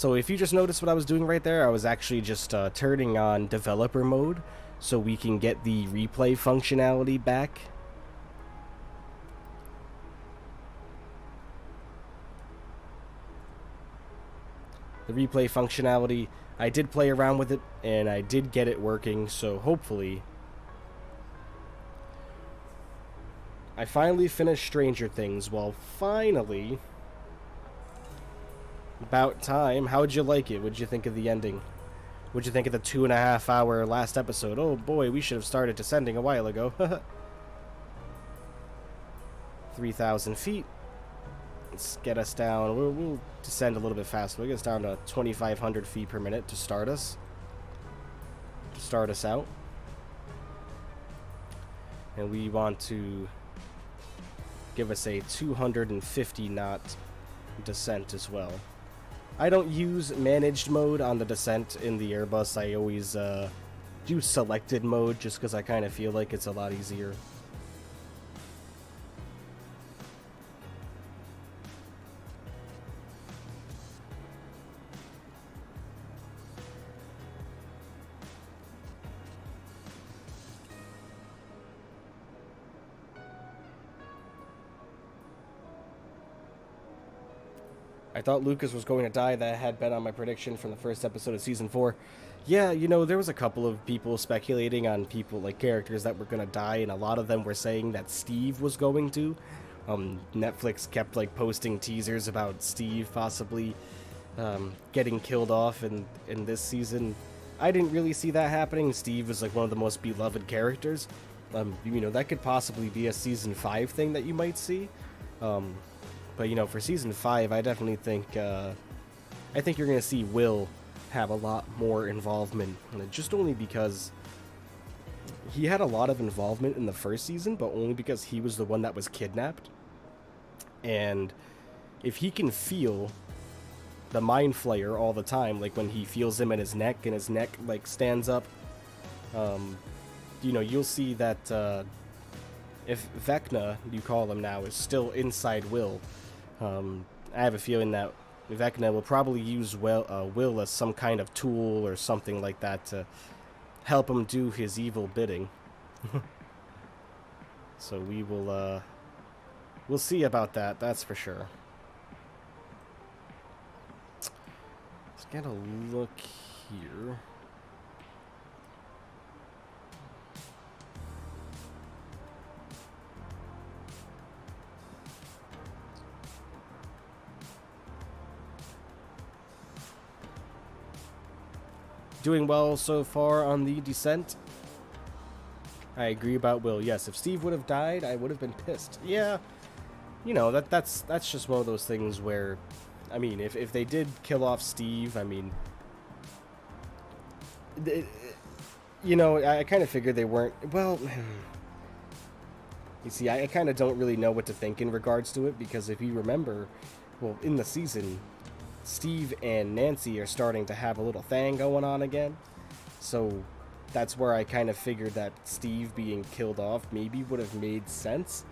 So if you just noticed what I was doing right there, I was actually just turning on developer mode so we can get the replay functionality back. The replay functionality, I did play around with it and I did get it working, so hopefully I finally finished Stranger Things. Well, finally, about time. How'd you like it? What'd you think of the ending? What'd you think of the 2.5-hour last episode? Oh boy, we should have started descending a while ago. 3,000 feet. Let's get us down. We'll descend a little bit faster. We'll get us down to 2,500 feet per minute to start us. Out. And we want to give us a 250 knot descent as well. I don't use managed mode on the descent in the Airbus. I always do selected mode just because I kind of feel like it's a lot easier. I thought Lucas was going to die. That had been on my prediction from the first episode of Season 4. Yeah, you know, there was a couple of people speculating on people, like characters that were going to die, and a lot of them were saying that Steve was going to. Netflix kept, like, posting teasers about Steve possibly getting killed off in this season. I didn't really see that happening. Steve was, like, one of the most beloved characters. You know, that could possibly be a Season 5 thing that you might see. But, you know, for Season 5, I definitely think, I think you're going to see Will have a lot more involvement, just only because he had a lot of involvement in the first season, but only because he was the one that was kidnapped. And if he can feel the Mind Flayer all the time, like when he feels him in his neck and his neck like stands up, you know, you'll see that if Vecna, you call him now, is still inside Will, I have a feeling that Vecna will probably use Will as some kind of tool or something like that to help him do his evil bidding. So we will, we'll see about that, that's for sure. Let's get a look here. Doing well so far on the descent. I agree about Will. Yes, if Steve would have died, I would have been pissed. Yeah, you know, that's just one of those things where, I mean, if they did kill off Steve, I mean, you know, I kind of figured they weren't, well, you see, I kind of don't really know what to think in regards to it, because if you remember, well, in the season, Steve and Nancy are starting to have a little thing going on again, so that's where I kind of figured that Steve being killed off maybe would have made sense.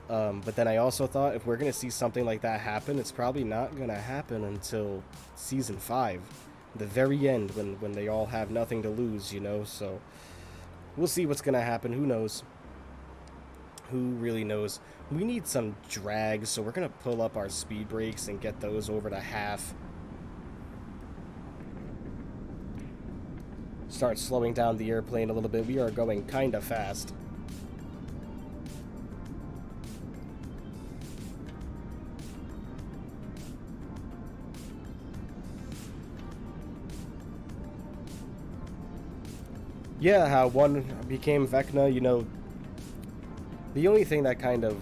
But then I also thought if we're going to see something like that happen, it's probably not going to happen until Season 5. The very end, when they all have nothing to lose, you know? So, we'll see what's going to happen. Who knows? Who really knows? We need some drag, so we're going to pull up our speed brakes and get those over to half. Start slowing down the airplane a little bit. We are going kind of fast. Yeah, how one became Vecna, you know, the only thing that kind of,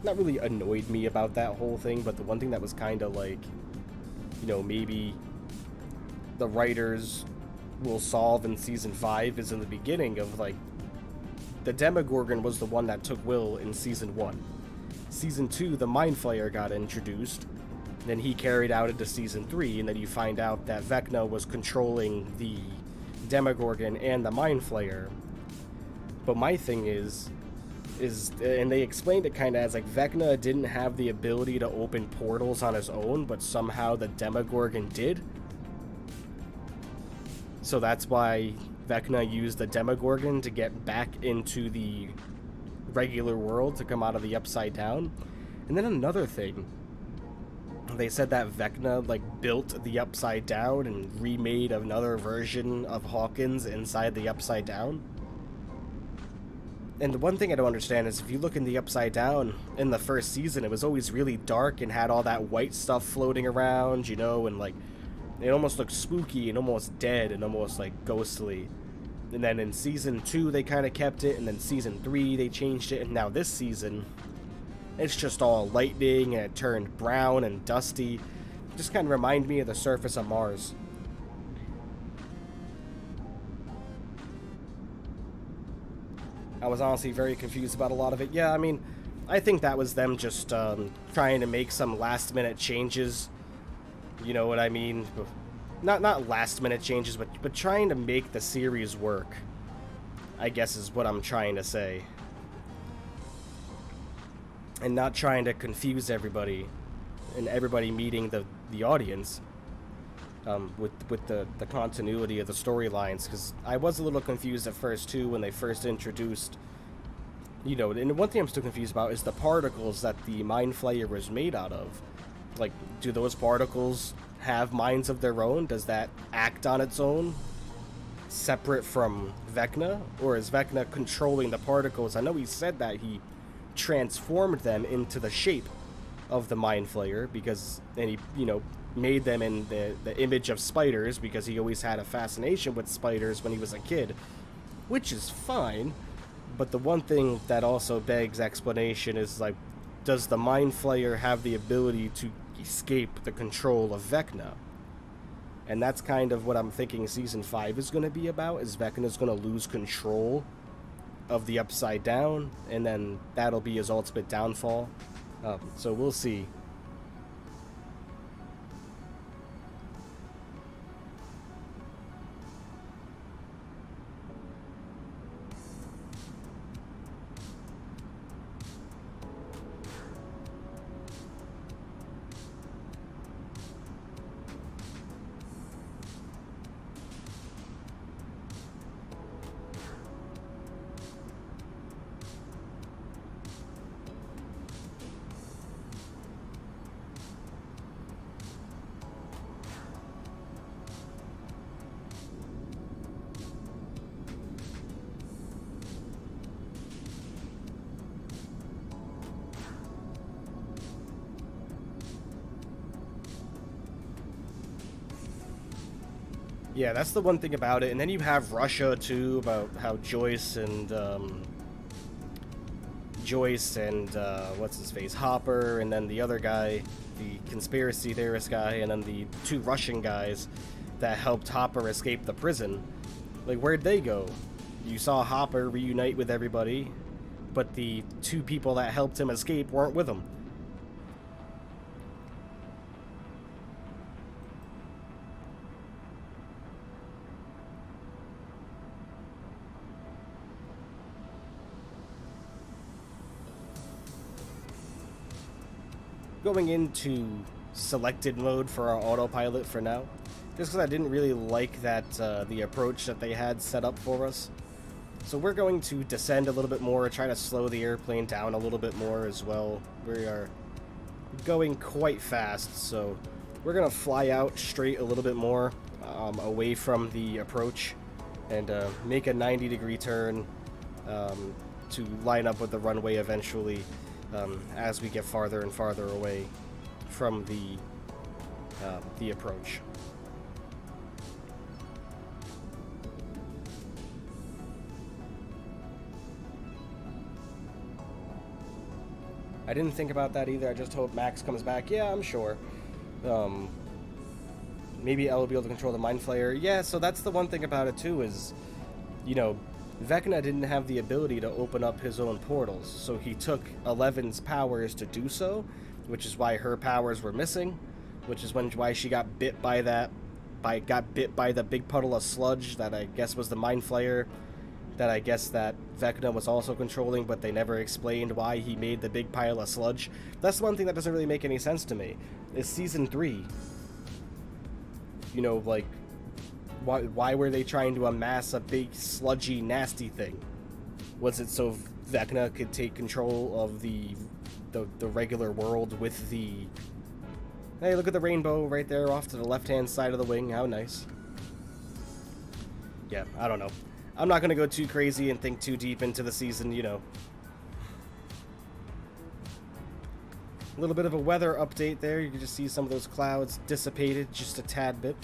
not really annoyed me about that whole thing, but the one thing that was kind of like, you know, maybe the writers will solve in Season 5 is in the beginning of, like, the Demogorgon was the one that took Will in Season 1. Season 2, the Mind Flayer got introduced, then he carried out into Season 3, and then you find out that Vecna was controlling the Demogorgon and the Mind Flayer. But my thing is, and they explained it kind of as like Vecna didn't have the ability to open portals on his own, but somehow the Demogorgon did. So that's why Vecna used the Demogorgon to get back into the regular world, to come out of the Upside Down. And then another thing, they said that Vecna like built the Upside Down and remade another version of Hawkins inside the Upside Down. And the one thing I don't understand is if you look in the Upside Down in the first season, it was always really dark and had all that white stuff floating around, you know, and like it almost looked spooky and almost dead and almost like ghostly. And then in Season 2 they kind of kept it, and then Season 3 they changed it, and now this season it's just all lightning and it turned brown and dusty. It just kind of reminded me of the surface of Mars. I was honestly very confused about a lot of it. Yeah, I mean, I think that was them just trying to make some last-minute changes. You know what I mean? Not last-minute changes, but trying to make the series work, I guess is what I'm trying to say. And not trying to confuse everybody, and everybody meeting the audience with the continuity of the storylines, because I was a little confused at first too when they first introduced, you know, and one thing I'm still confused about is the particles that the Mind Flayer was made out of. Like, do those particles have minds of their own? Does that act on its own, separate from Vecna? Or is Vecna controlling the particles? I know he said that he transformed them into the shape of the Mind Flayer, because, and he, you know, made them in the image of spiders, because he always had a fascination with spiders when he was a kid, which is fine. But the one thing that also begs explanation is, like, does the Mind Flayer have the ability to escape the control of Vecna? And that's kind of what I'm thinking Season 5 is going to be about, is Vecna's going to lose control of the Upside Down, and then that'll be his ultimate downfall. So we'll see. Yeah, that's the one thing about it. And then you have Russia too, about how Joyce and what's his face, Hopper, and then the other guy, the conspiracy theorist guy, and then the two Russian guys that helped Hopper escape the prison. Like, where'd they go? You saw Hopper reunite with everybody, but the two people that helped him escape weren't with him. Going into selected mode for our autopilot for now, just because I didn't really like that the approach that they had set up for us. So we're going to descend a little bit more, try to slow the airplane down a little bit more as well. We are going quite fast, so we're going to fly out straight a little bit more away from the approach and make a 90-degree turn to line up with the runway eventually. As we get farther and farther away from the approach. I didn't think about that either. I just hope Max comes back. Yeah, I'm sure. Maybe Elle will be able to control the Mind Flayer. Yeah, so that's the one thing about it too is, you know, Vecna didn't have the ability to open up his own portals, so he took Eleven's powers to do so, which is why her powers were missing, which is why she got bit by the big puddle of sludge that I guess was the Mind Flayer, that I guess that Vecna was also controlling, but they never explained why he made the big pile of sludge. That's one thing that doesn't really make any sense to me. Is Season 3, you know, like, why were they trying to amass a big, sludgy, nasty thing? Was it so Vecna could take control of the regular world with the... Hey, look at the rainbow right there off to the left-hand side of the wing. How nice. Yeah, I don't know. I'm not going to go too crazy and think too deep into the season, you know. A little bit of a weather update there. You can just see some of those clouds dissipated just a tad bit.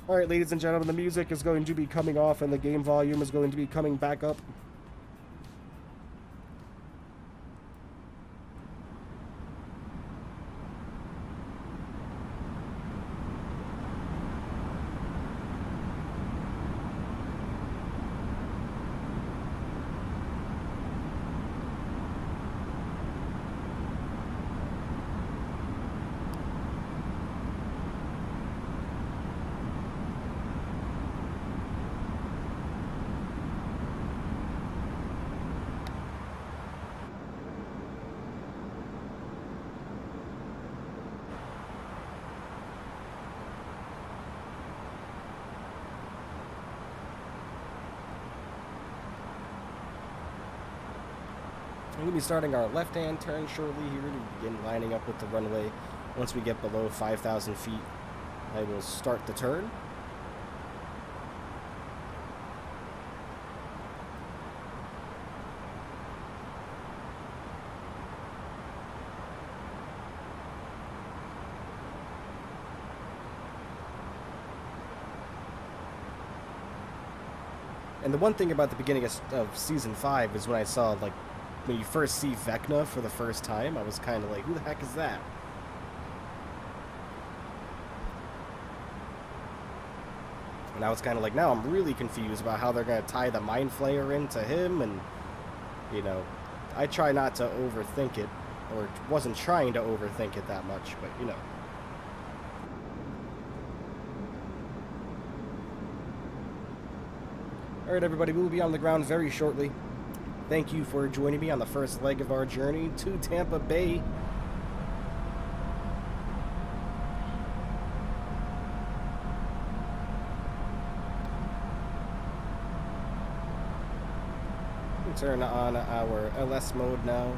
Alright, ladies and gentlemen, the music is going to be coming off and the game volume is going to be coming back up. We're going to be starting our left-hand turn shortly here to begin lining up with the runway. Once we get below 5,000 feet, I will start the turn. And the one thing about the beginning of Season 5 is when I saw, like, when you first see Vecna for the first time, I was kind of like, who the heck is that? And I was kind of like, now I'm really confused about how they're going to tie the Mind Flayer into him, and, you know, I try not to overthink it, or wasn't trying to overthink it that much, but, you know. Alright everybody, we will be on the ground very shortly. Thank you for joining me on the first leg of our journey to Tampa Bay. Turn on our LS mode now.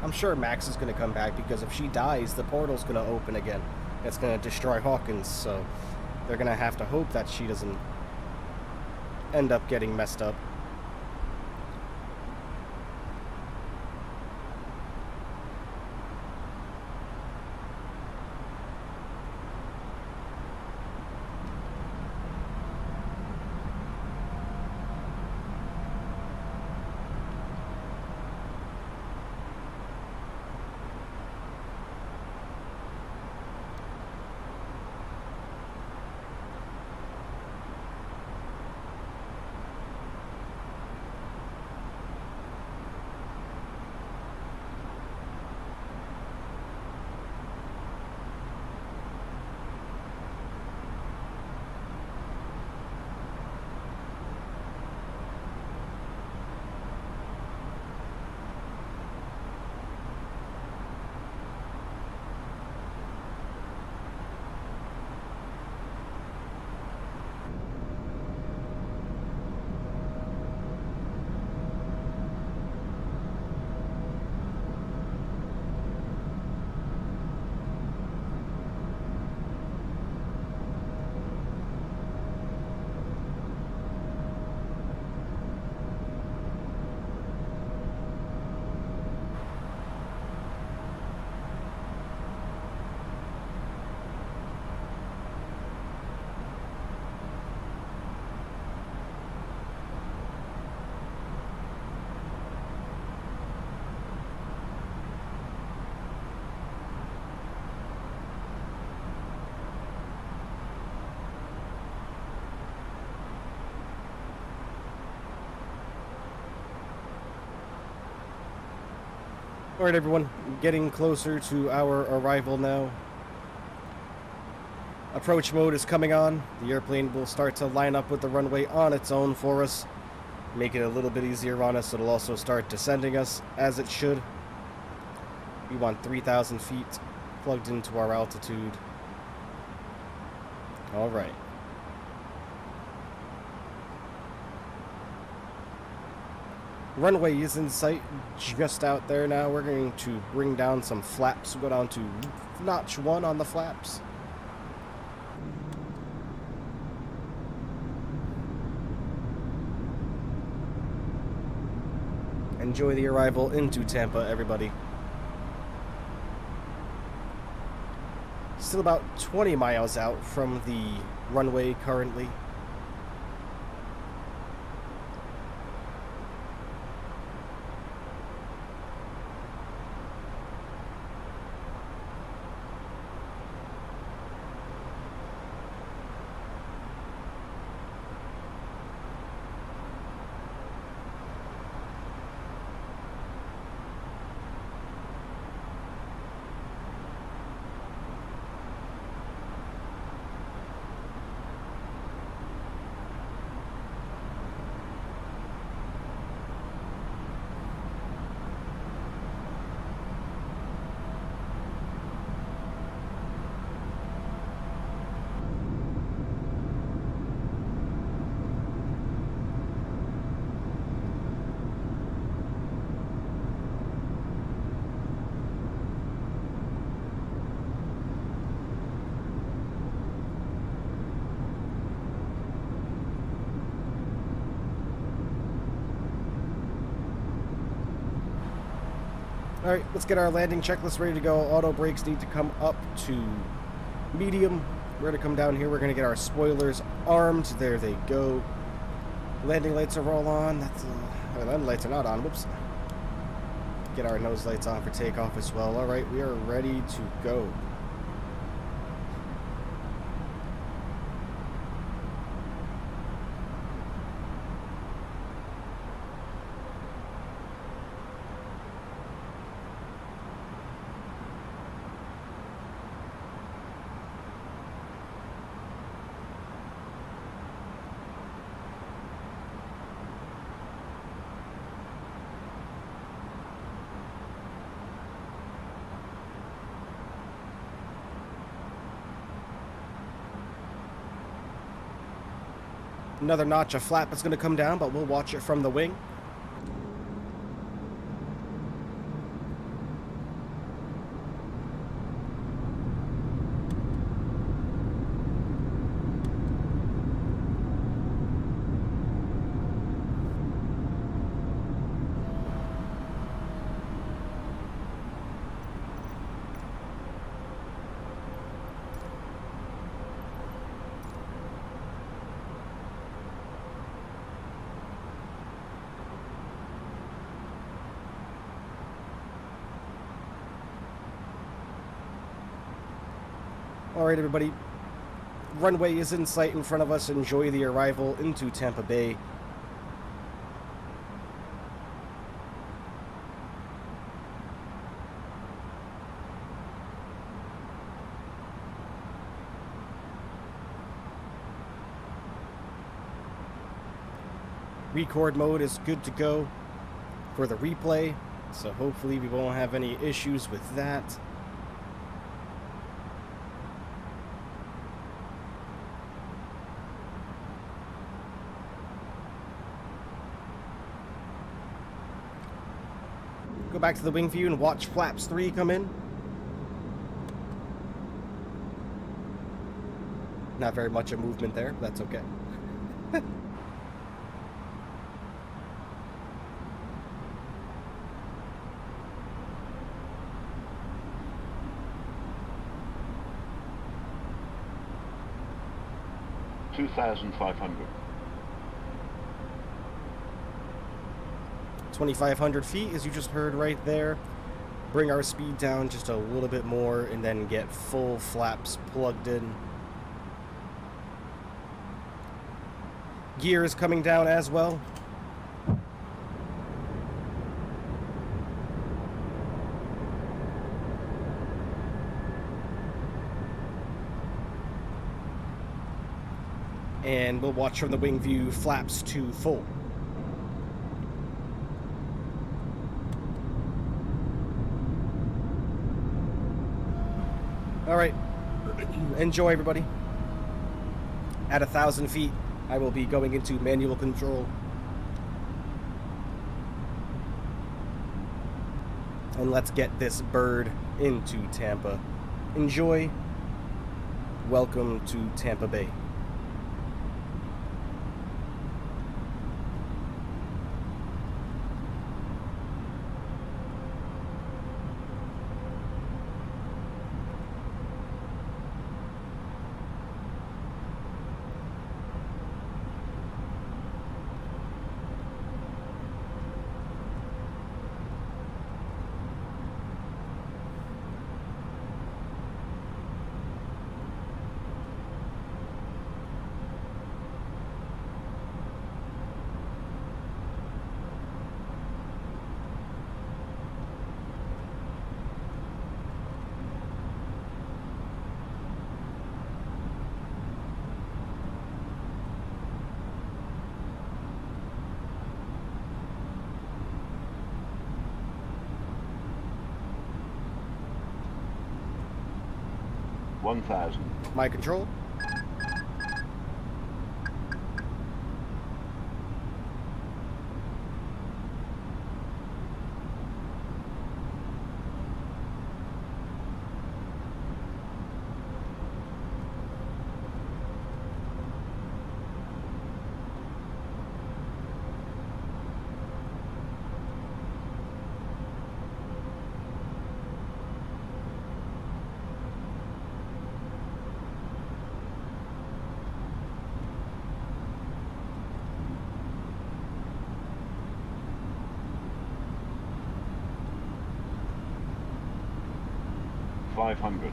I'm sure Max is going to come back, because if she dies, the portal's going to open again. It's going to destroy Hawkins, so they're going to have to hope that she doesn't end up getting messed up. Alright everyone, getting closer to our arrival now. Approach mode is coming on. The airplane will start to line up with the runway on its own for us, make it a little bit easier on us. It'll also start descending us, as it should. We want 3,000 feet plugged into our altitude. Alright. Runway is in sight, just out there now. We're going to bring down some flaps. We'll go down to notch 1 on the flaps. Enjoy the arrival into Tampa, everybody. Still about 20 miles out from the runway currently. Alright, let's get our landing checklist ready to go. Auto brakes need to come up to medium. We're going to come down here. We're going to get our spoilers armed. There they go. Landing lights are all on. Landing lights are not on. Whoops. Get our nose lights on for takeoff as well. Alright, we are ready to go. Another notch of flap is going to come down, but we'll watch it from the wing. Alright, everybody. Runway is in sight in front of us. Enjoy the arrival into Tampa Bay. Record mode is good to go for the replay, so hopefully we won't have any issues with that. Go back to the wing view and watch flaps 3 come in. Not very much of movement there, but that's okay. 2,500. 2,500 feet, as you just heard right there. Bring our speed down just a little bit more and then get full flaps plugged in. Gear is coming down as well. And we'll watch from the wing view, flaps to full. Alright, enjoy everybody. At 1,000 feet, I will be going into manual control. And let's get this bird into Tampa. Enjoy. Welcome to Tampa Bay. $1,000. My control. 500.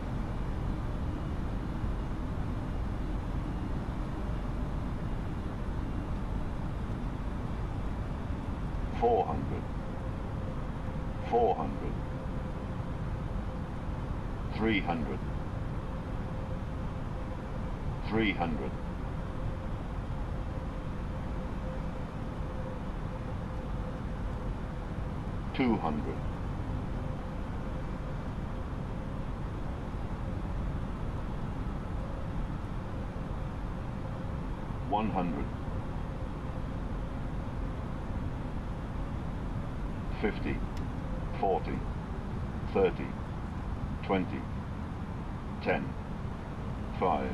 400. 400. 300. 300. 200. 100. 50. 40. 30. 20. 10. 5.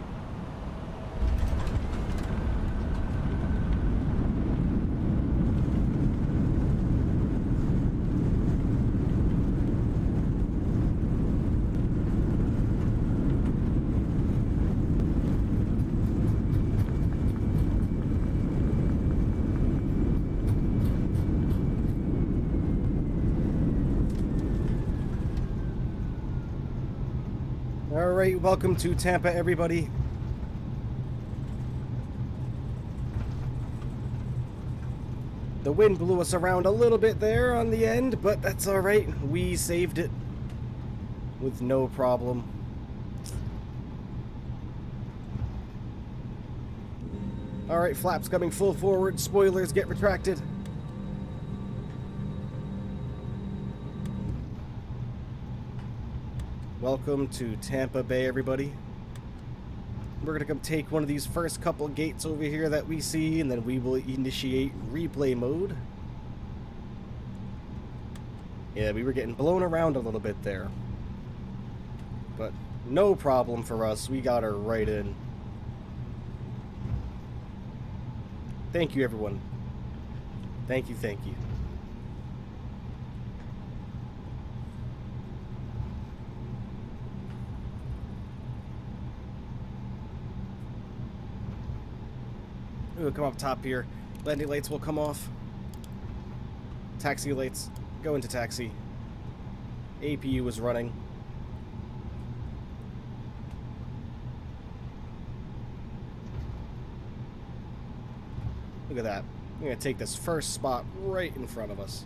Alright, welcome to Tampa, everybody. The wind blew us around a little bit there on the end, but that's alright. We saved it with no problem. Alright, flaps coming full forward. Spoilers get retracted. Welcome to Tampa Bay, everybody. We're going to come take one of these first couple gates over here that we see, and then we will initiate replay mode. Yeah, we were getting blown around a little bit there. But no problem for us. We got her right in. Thank you, everyone. Thank you, thank you. We'll come up top here. Landing lights will come off. Taxi lights. Go into taxi. APU is running. Look at that. I'm going to take this first spot right in front of us.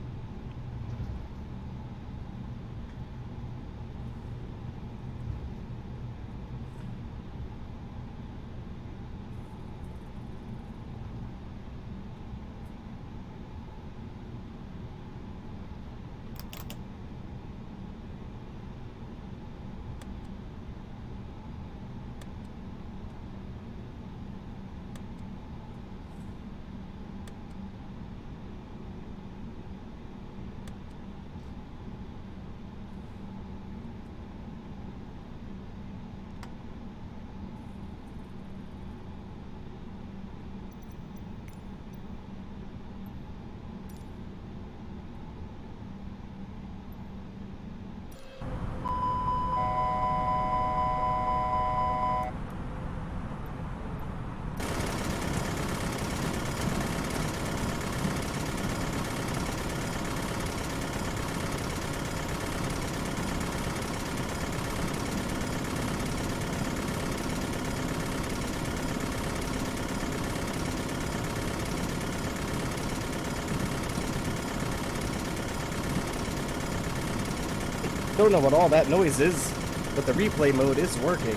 Don't know what all that noise is, but the replay mode is working.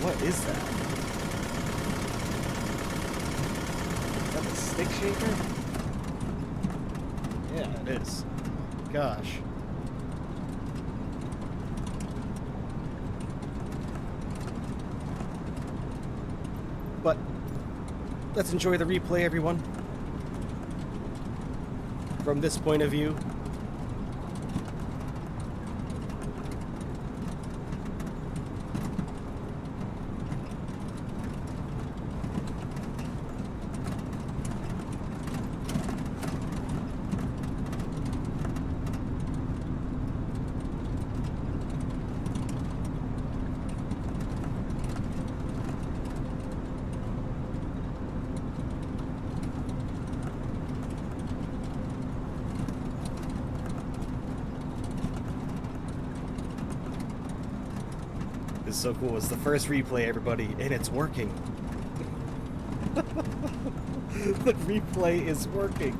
What is that? Is that the stick shaker? Yeah, it is. Gosh. But let's enjoy the replay, everyone. From this point of view. is so cool. It's the first replay, everybody, and it's working. The replay is working.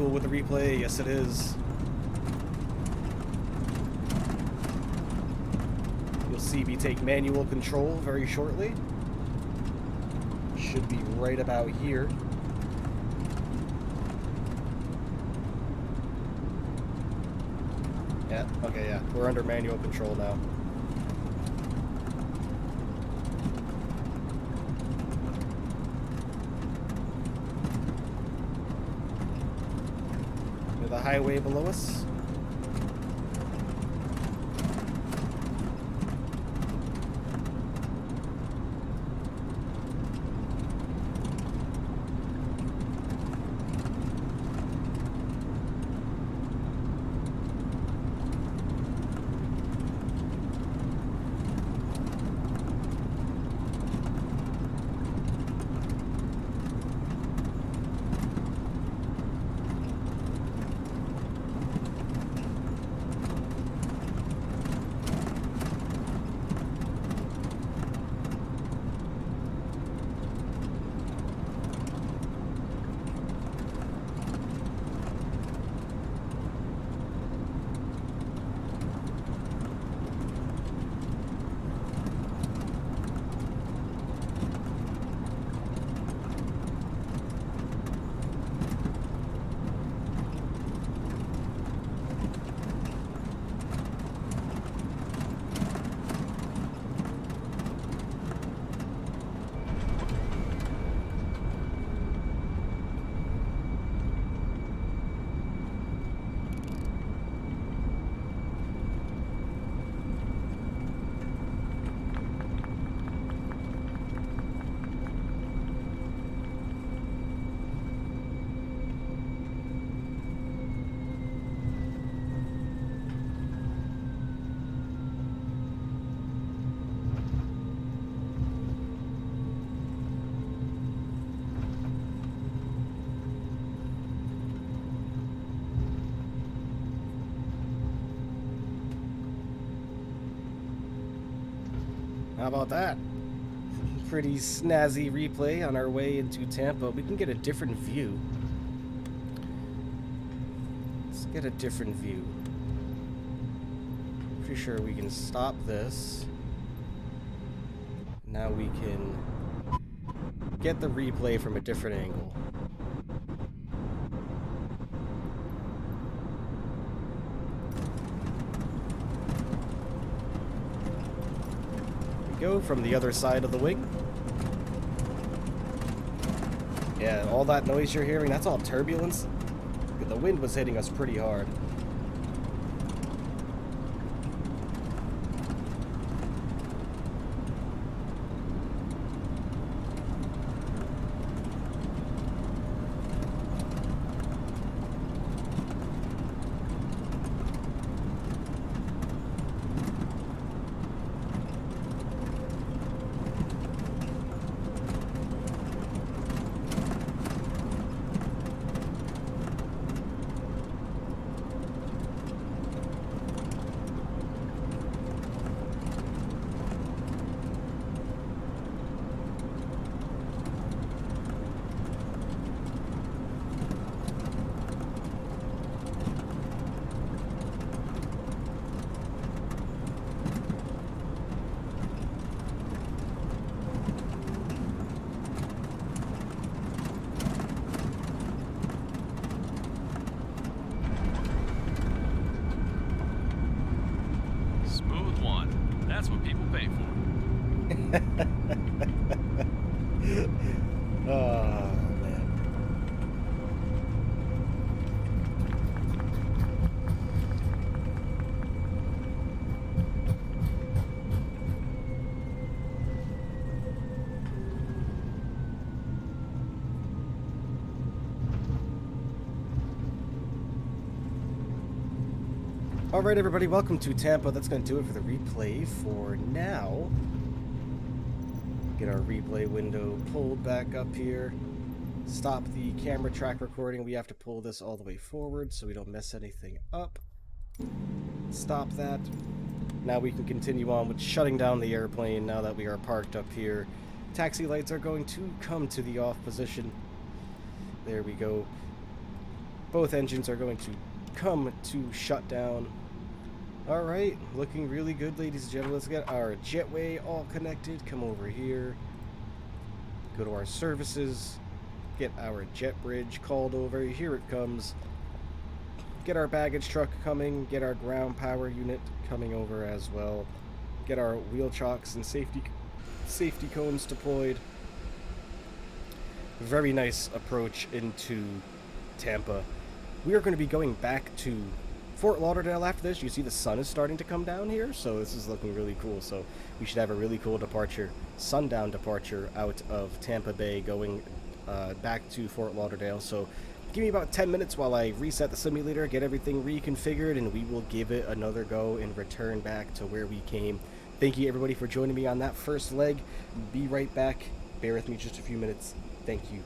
With the replay, yes it is. You'll see me take manual control very shortly. Should be right about here. Yeah, okay, yeah. We're under manual control now. The highway below us. How about that? Pretty snazzy replay on our way into Tampa. We can get a different view. Let's get a different view. Pretty sure we can stop this. Now we can get the replay from a different angle. Go from the other side of the wing. Yeah, all that noise you're hearing, that's all turbulence. The wind was hitting us pretty hard. Alright everybody, welcome to Tampa. That's going to do it for the replay for now. Get our replay window pulled back up here. Stop the camera track recording. We have to pull this all the way forward so we don't mess anything up. Stop that. Now we can continue on with shutting down the airplane now that we are parked up here. Taxi lights are going to come to the off position. There we go. Both engines are going to come to shut down. Alright, looking really good, ladies and gentlemen. Let's get our jetway all connected. Come over here. Go to our services. Get our jet bridge called over. Here it comes. Get our baggage truck coming. Get our ground power unit coming over as well. Get our wheel chocks and safety cones deployed. Very nice approach into Tampa. We are going to be going back to Fort Lauderdale after this. You see the sun is starting to come down here, so this is looking really cool. So we should have a really cool departure, sundown departure out of Tampa Bay going back to Fort Lauderdale. So give me about 10 minutes while I reset the simulator, get everything reconfigured, and we will give it another go and return back to where we came. Thank you everybody for joining me on that first leg. Be right back. Bear with me just a few minutes. Thank you.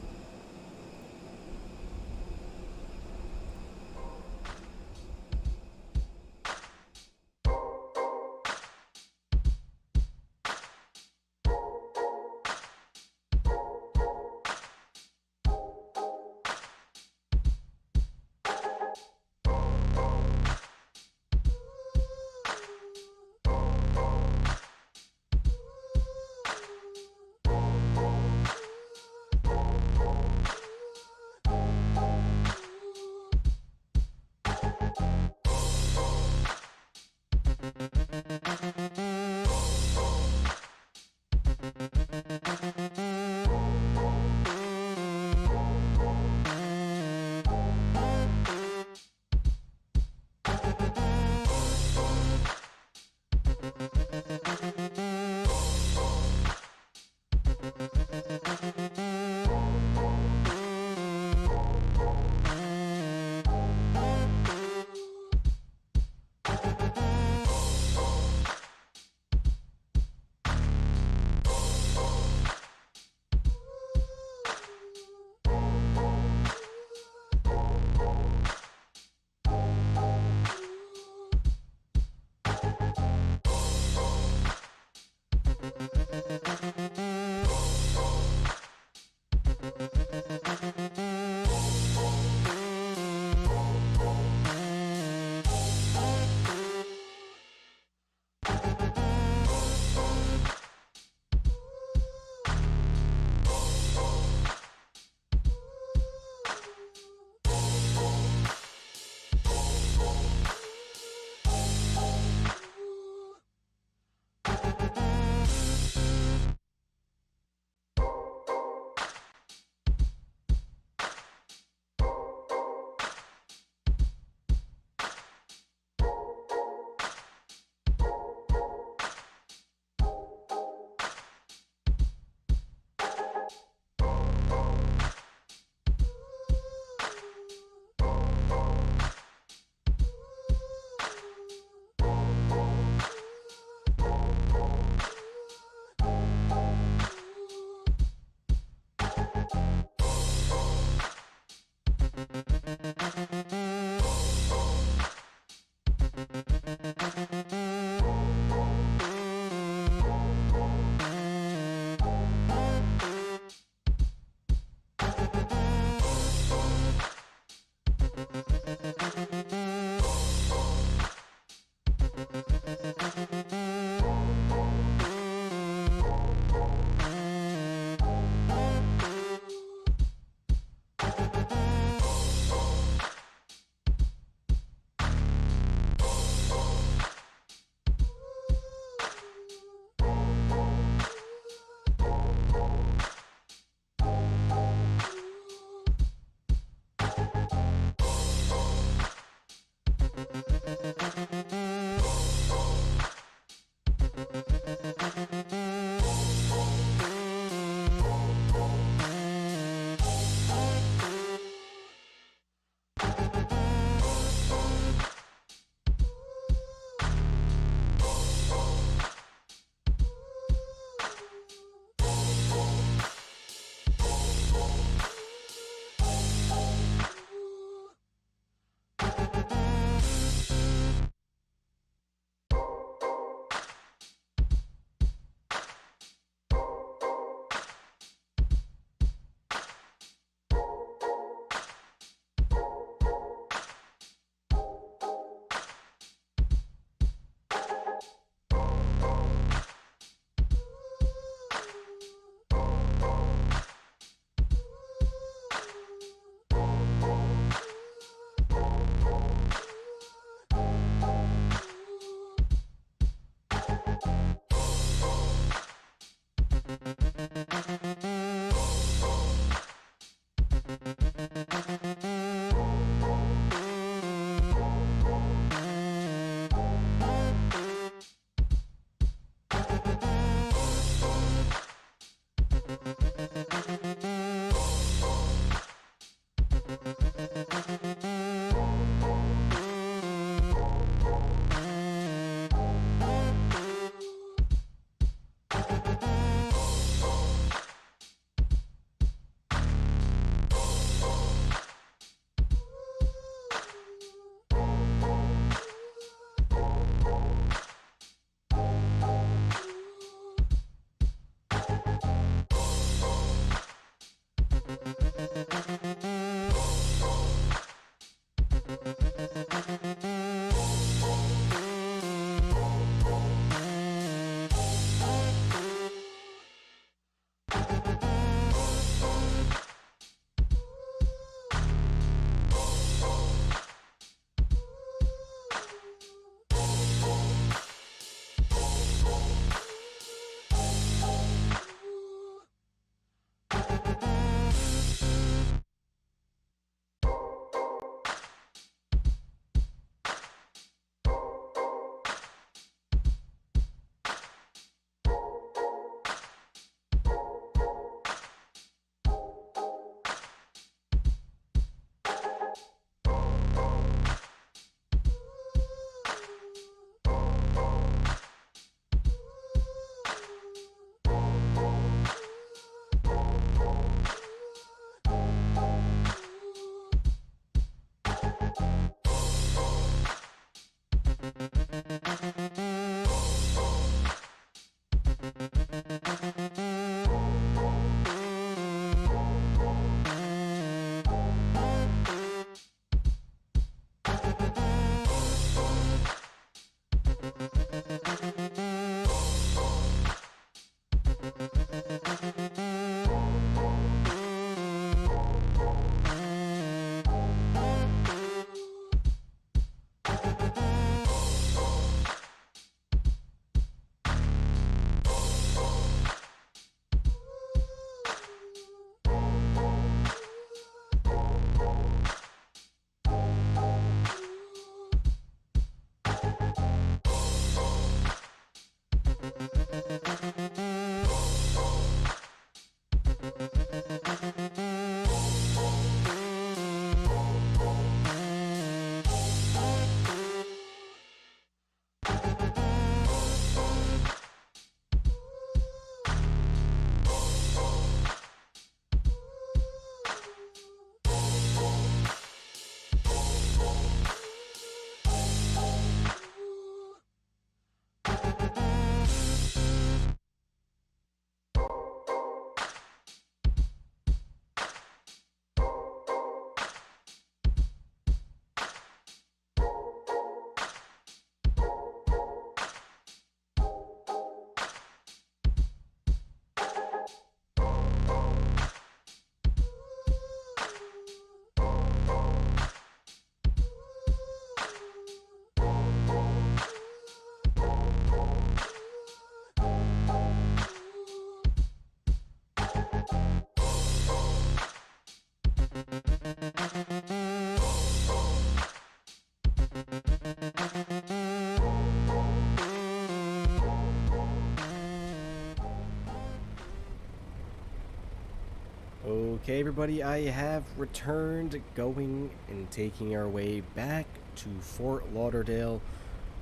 Okay, everybody, I have returned, going and taking our way back to Fort Lauderdale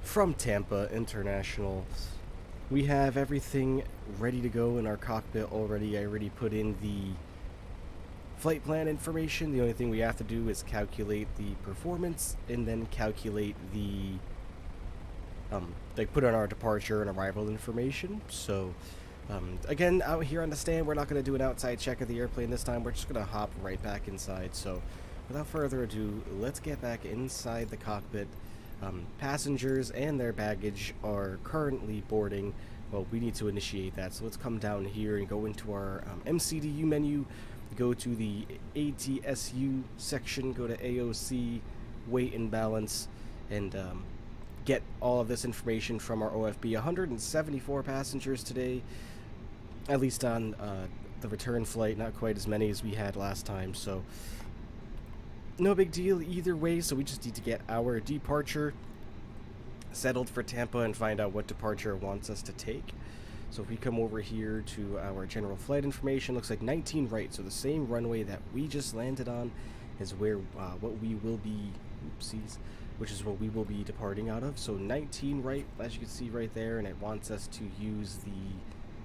from Tampa International. We have everything ready to go in our cockpit already. I already put in the flight plan information. The only thing we have to do is calculate the performance and then calculate the put on our departure and arrival information. So again, out here on the stand, we're not going to do an outside check of the airplane this time. We're just going to hop right back inside. So without further ado, let's get back inside the cockpit. Passengers and their baggage are currently boarding. Well, we need to initiate that. So let's come down here and go into our MCDU menu. Go to the ATSU section. Go to AOC, weight and balance, and get all of this information from our OFB. 174 passengers today, at least on the return flight. Not quite as many as we had last time, so no big deal either way. So we just need to get our departure settled for Tampa and find out what departure wants us to take. So if we come over here to our general flight information, looks like 19 right, so the same runway that we just landed on is where what we will be, oopsies, which is what we will be departing out of. So 19 right, as you can see right there, and it wants us to use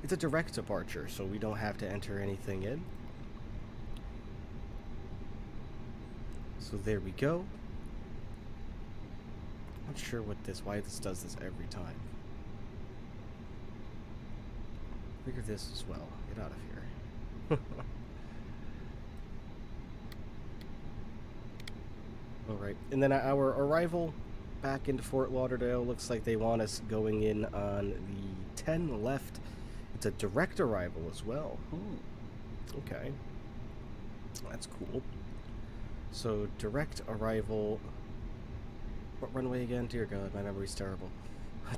it's a direct departure, so we don't have to enter anything in. So there we go. Not sure why this does this every time. Figure this as well. Get out of here. Alright, and then our arrival back into Fort Lauderdale looks like they want us going in on the 10 left. It's a direct arrival as well. Okay. That's cool. So, direct arrival. What runway again? Dear God, my memory's terrible.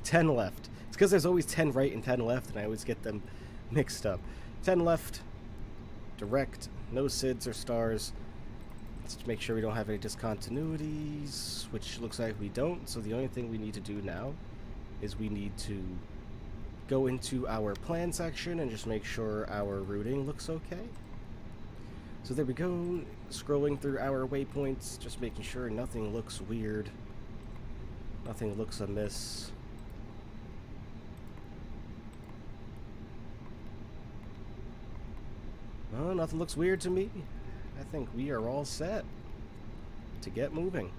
10 left. It's because there's always 10 right and 10 left, and I always get them mixed up. 10 left, direct, no SIDS or stars. Let's make sure we don't have any discontinuities, which looks like we don't. So the only thing we need to do now is we need to go into our plan section and just make sure our routing looks okay. So there we go, scrolling through our waypoints, just making sure nothing looks weird, nothing looks amiss. Well, nothing looks weird to me. I think we are all set to get moving.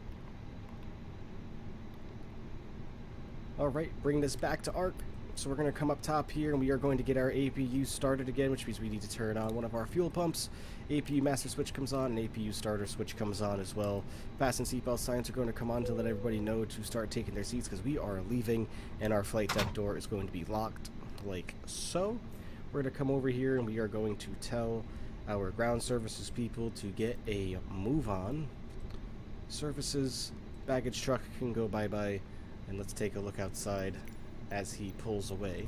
Alright, bring this back to ARC. So we're going to come up top here and we are going to get our APU started again, which means we need to turn on one of our fuel pumps. APU master switch comes on and APU starter switch comes on as well. Fasten seatbelt signs are going to come on to let everybody know to start taking their seats because we are leaving and our flight deck door is going to be locked like so. We're going to come over here and we are going to tell our ground services people to get a move on. Services, baggage truck can go bye-bye, and let's take a look outside as he pulls away.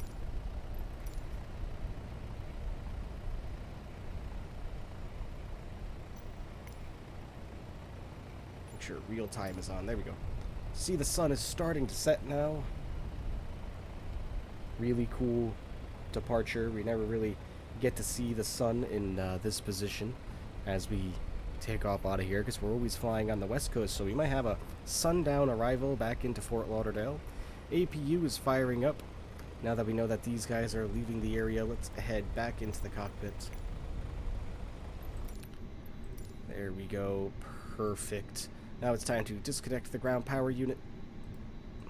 Make sure real time is on. There we go. See, the sun is starting to set now. Really cool departure. We never really get to see the sun in this position as we take off out of here because we're always flying on the west coast, so we might have a sundown arrival back into Fort Lauderdale. APU is firing up. Now that we know that these guys are leaving the area, let's head back into the cockpit. There we go. Perfect. Now it's time to disconnect the ground power unit.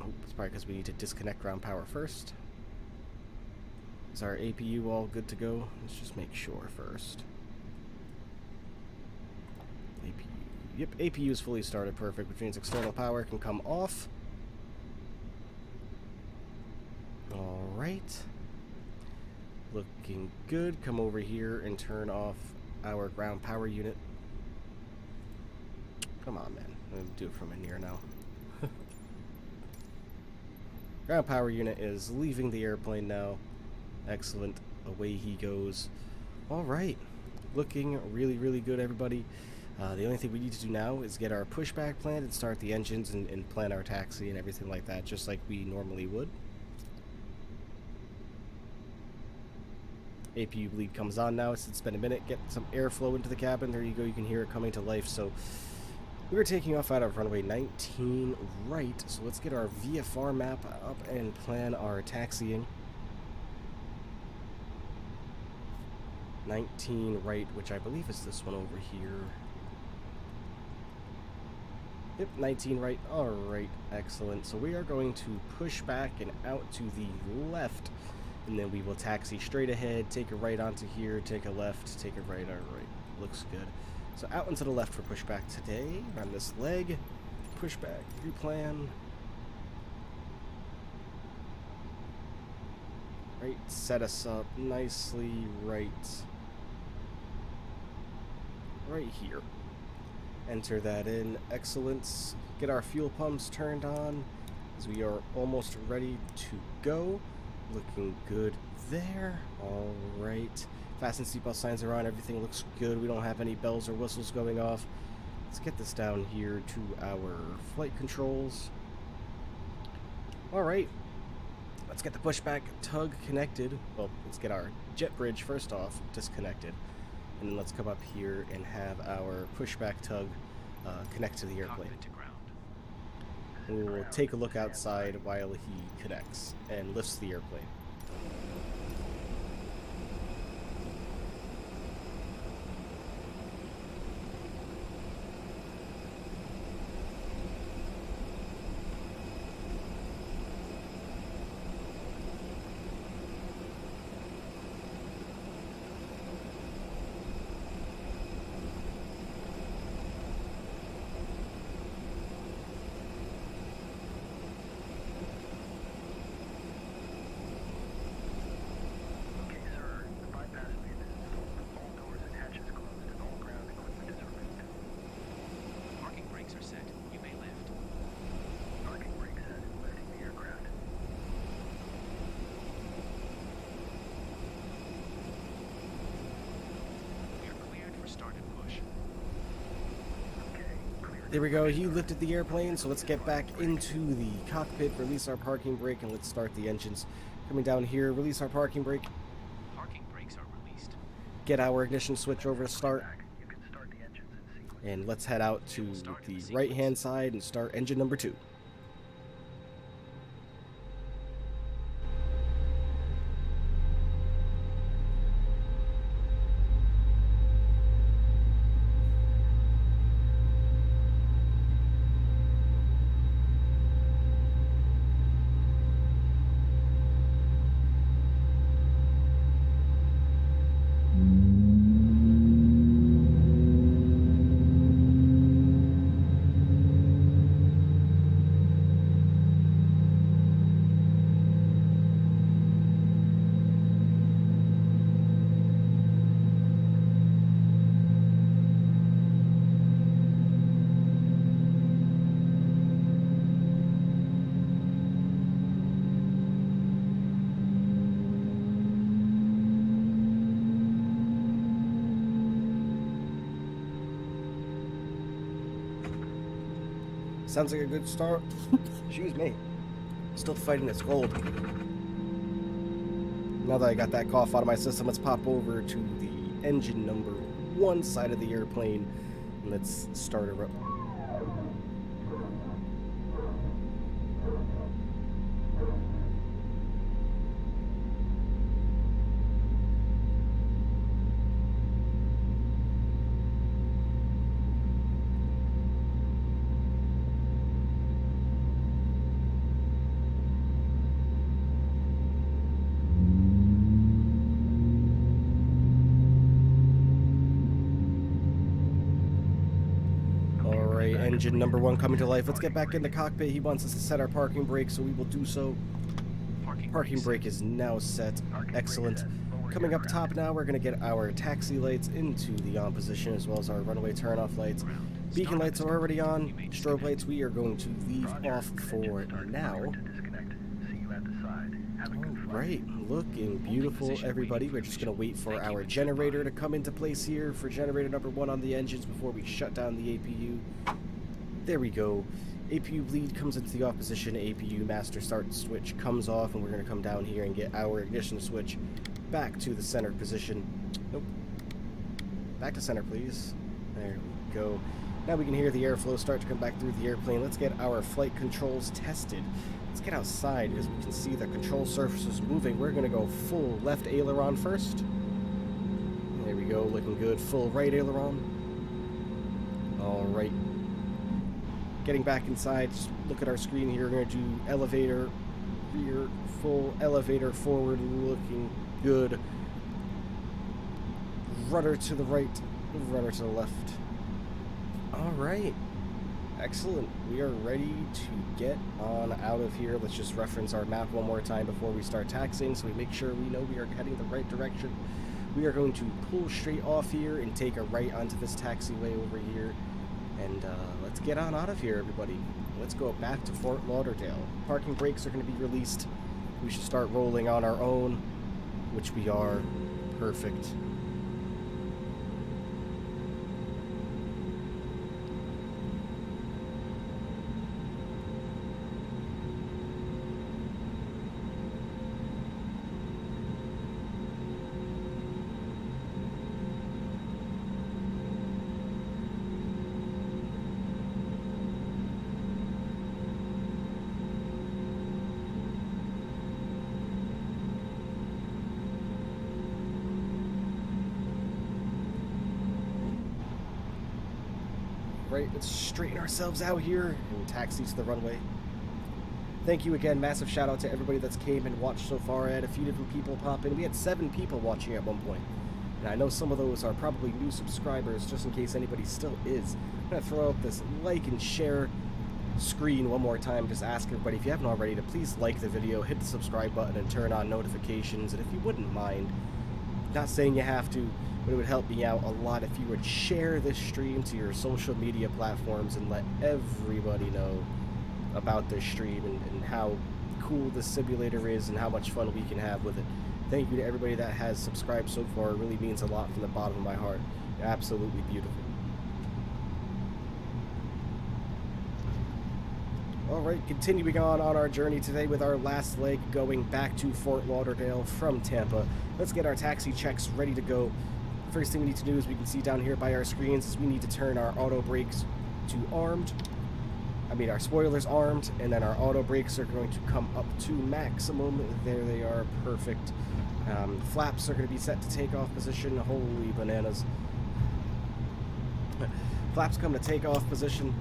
Oh, it's probably because we need to disconnect ground power first. Is our APU all good to go? Let's just make sure first. APU. Yep, APU is fully started. Perfect, which means external power can come off. Alright. Looking good. Come over here and turn off our ground power unit. Come on, man. I'm going to do it from in here now. Ground power unit is leaving the airplane now. Excellent. Away he goes. Alright. Looking really, really good, everybody. The only thing we need to do now is get our pushback planned and start the engines and plan our taxi and everything like that, just like we normally would. APU bleed comes on now. It's been a minute. Get some airflow into the cabin. There you go. You can hear it coming to life. So we're taking off out of runway 19 right. So let's get our VFR map up and plan our taxiing. 19 right, which I believe is this one over here. Yep, 19 right. Alright, excellent. So we are going to push back and out to the left, and then we will taxi straight ahead, take a right onto here, take a left, take a right. Alright, looks good. So out and to the left for pushback today. On this leg, pushback, replan. Right, set us up nicely right here. Enter that in. Excellent. Get our fuel pumps turned on as we are almost ready to go. Looking good there. Alright. Fasten seatbelt signs are on. Everything looks good. We don't have any bells or whistles going off. Let's get this down here to our flight controls. Alright. Let's get the pushback tug connected. Well, let's get our jet bridge first off disconnected. And then let's come up here and have our pushback tug connect to the airplane. Cockpit to ground. We will take a look outside while he connects and lifts the airplane. Okay, sir. The bypass lane is installed. All doors and hatches closed and all ground equipment is removed. Parking brakes are set. You may lift. Parking brake set. Lifting the aircraft. We are cleared for start and push. Okay, clear. There we go. He lifted the airplane, so let's get back into the cockpit, release our parking brake, and let's start the engines. Coming down here, release our parking brake, Parking brakes are released. get our ignition switch over to start, Back. You can start the engines in sequence. and let's head out to the right-hand side and start engine number 2. Sounds like a good start. Excuse me. Still fighting this cold. Now that I got that cough out of my system, let's pop over to the engine number 1 side of the airplane and let's start her up. Engine number 1 coming to life. Let's get back in the cockpit. He wants us to set our parking brake, so we will do so. Parking brake is now set. Excellent. Coming up top now, we're going to get our taxi lights into the on position, as well as our runway turn-off lights. Beacon lights are already on. Strobe lights we are going to leave off for now. Alright, looking beautiful, everybody. We're just going to wait for our generator to come into place here for generator number 1 on the engines before we shut down the APU. There we go. APU bleed comes into the off position. APU master start switch comes off, and we're going to come down here and get our ignition switch back to the center position. Nope. Back to center, please. There we go. Now we can hear the airflow start to come back through the airplane. Let's get our flight controls tested. Let's get outside because we can see the control surfaces moving. We're going to go full left aileron first. There we go, looking good. Full right aileron. All right. Getting back inside, just look at our screen here. We're going to do elevator, rear, full elevator forward, looking good. Rudder to the right, rudder to the left. All right. Excellent. We are ready to get on out of here. Let's just reference our map one more time before we start taxiing so we make sure we know we are heading the right direction. We are going to pull straight off here and take a right onto this taxiway over here. And let's get on out of here, everybody. Let's go back to Fort Lauderdale. Parking brakes are going to be released. We should start rolling on our own, which we are. Perfect. Right, let's straighten ourselves out here and taxi to the runway. Thank you again. Massive shout out to everybody that's came and watched so far. I had a few different people pop in. We had 7 people watching at one point. And I know some of those are probably new subscribers, just in case anybody still is. I'm going to throw up this like and share screen one more time. Just ask everybody, if you haven't already, to please like the video, hit the subscribe button, and turn on notifications. And if you wouldn't mind, not saying you have to, but it would help me out a lot if you would share this stream to your social media platforms and let everybody know about this stream and how cool this simulator is and how much fun we can have with it. Thank you to everybody that has subscribed so far. It really means a lot from the bottom of my heart. Absolutely beautiful. Alright, continuing on our journey today with our last leg going back to Fort Lauderdale from Tampa. Let's get our taxi checks ready to go. First thing we need to do, is we can see down here by our screens, is we need to turn our auto brakes to armed. Our spoilers armed, and then our auto brakes are going to come up to maximum. There they are, perfect. Flaps are going to be set to takeoff position. Holy bananas. Flaps come to takeoff position.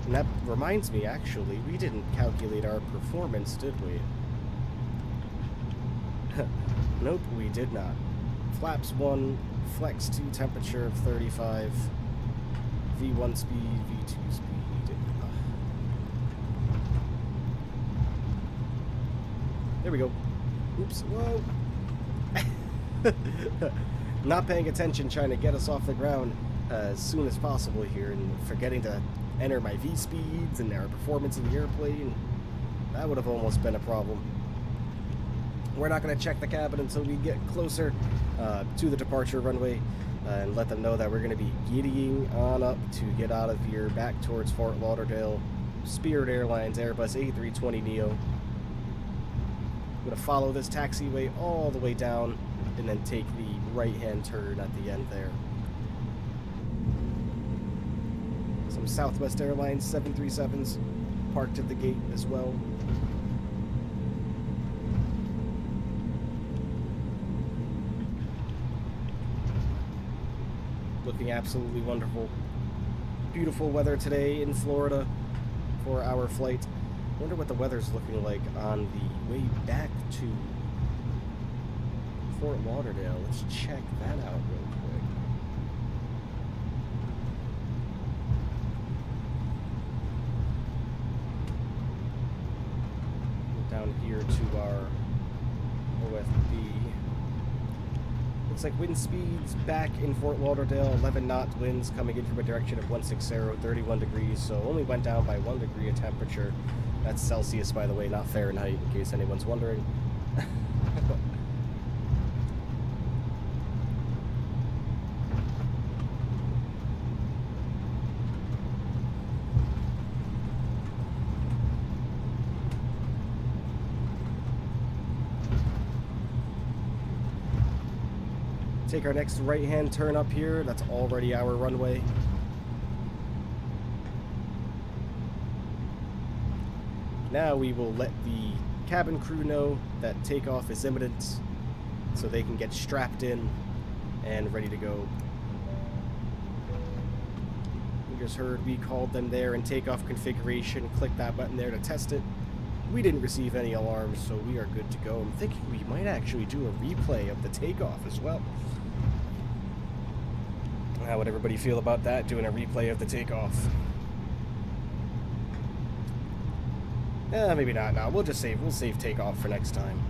And that reminds me, actually, we didn't calculate our performance, did we? Nope, we did not. Flaps 1, flex 2, temperature of 35, V1 speed, V2 speed. There we go. Oops, whoa. Not paying attention, trying to get us off the ground as soon as possible here, and forgetting to enter my V speeds and our performance in the airplane. That would have almost been a problem. We're not going to check the cabin until we get closer to the departure runway and let them know that we're going to be giddying on up to get out of here back towards Fort Lauderdale. Spirit Airlines Airbus A320neo. I'm going to follow this taxiway all the way down and then take the right-hand turn at the end there. Some Southwest Airlines 737s parked at the gate as well. Looking absolutely wonderful. Beautiful weather today in Florida for our flight. Wonder what the weather's looking like on the way back to Fort Lauderdale. Let's check that out real quick. Down here to our OFB. Looks like wind speeds back in Fort Lauderdale, 11 knot winds coming in from a direction of 160, 31 degrees, so only went down by 1 degree of temperature. That's Celsius, by the way, not Fahrenheit, in case anyone's wondering. take our next right-hand turn up here. That's already our runway. Now we will let the cabin crew know that takeoff is imminent so they can get strapped in and ready to go. We just heard we called them there in takeoff configuration. Click that button there to test it. We didn't receive any alarms, so we are good to go. I'm thinking we might actually do a replay of the takeoff as well. How would everybody feel about that, doing a replay of the takeoff? Maybe not. No, we'll save takeoff for next time.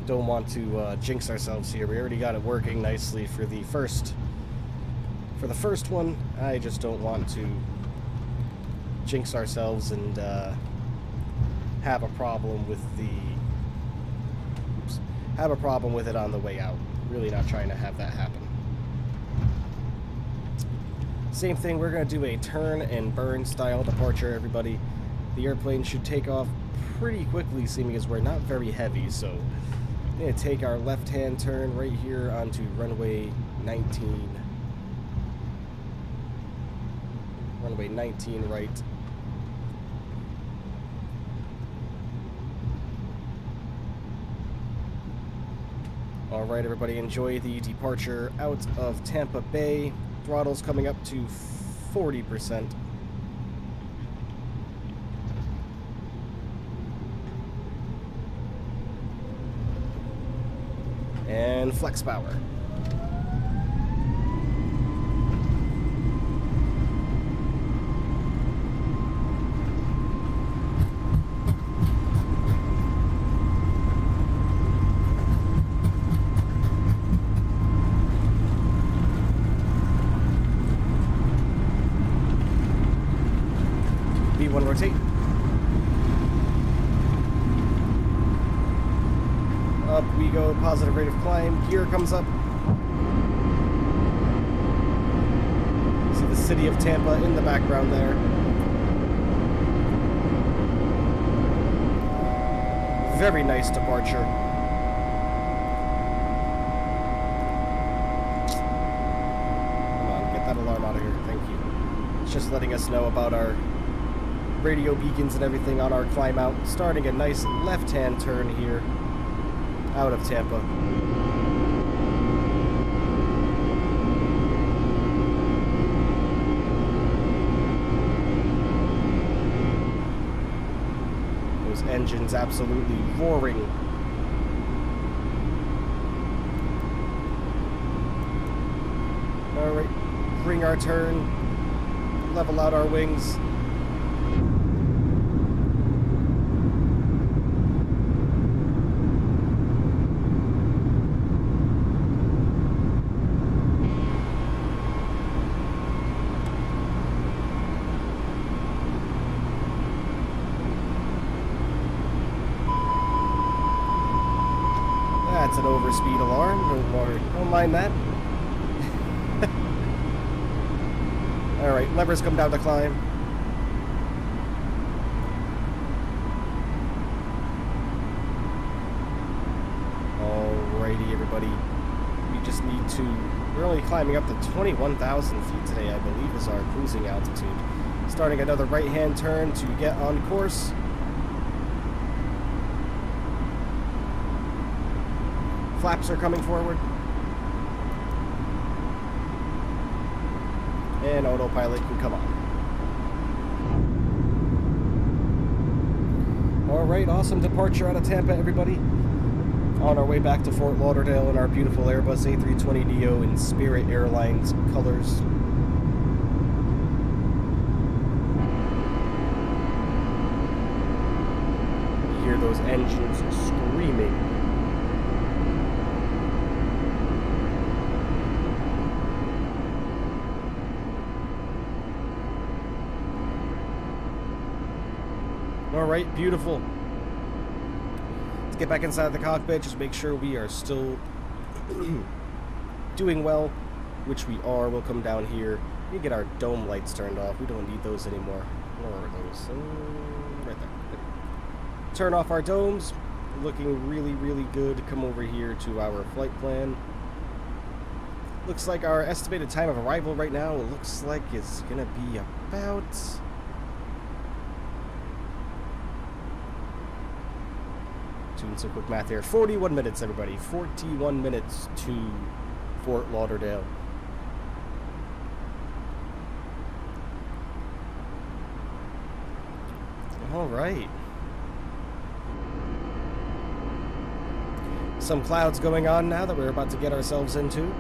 Don't want to jinx ourselves here. We already got it working nicely for the first one. I just don't want to jinx ourselves and have a problem with it on the way out. Really not trying to have that happen. Same thing, we're going to do a turn and burn style departure, everybody. The airplane should take off pretty quickly, seeming as we're not very heavy, so I'm going to take our left-hand turn right here onto runway 19. Runway 19 right. Alright, everybody, enjoy the departure out of Tampa Bay. Throttle's coming up to 40%. And flex power. B1 rotate. Up we go, positive rate of climb. Gear comes up. See the city of Tampa in the background there. Very nice departure. Come on, get that alarm out of here. Thank you. It's just letting us know about our radio beacons and everything on our climb out. Starting a nice left-hand turn here out of Tampa. Those engines absolutely roaring. Alright, bring our turn, level out our wings. That's an overspeed alarm. Don't mind that. Alright, levers come down to climb. Alrighty, everybody. We just need to... We're only climbing up to 21,000 feet today, I believe, is our cruising altitude. Starting another right-hand turn to get on course. Flaps are coming forward. And autopilot can come on. Alright, awesome departure out of Tampa, everybody. On our way back to Fort Lauderdale in our beautiful Airbus A320neo in Spirit Airlines colors. You hear those engines screaming. Alright, beautiful. Let's get back inside the cockpit, just make sure we are still doing well, which we are. We'll come down here. We get our dome lights turned off. We don't need those anymore. Where are those? Right there. Turn off our domes. Looking really, really good. Come over here to our flight plan. Looks like our estimated time of arrival right now, it looks like it's gonna be about... Doing some quick math here. 41 minutes, everybody. 41 minutes to Fort Lauderdale. All right. Some clouds going on now that we're about to get ourselves into.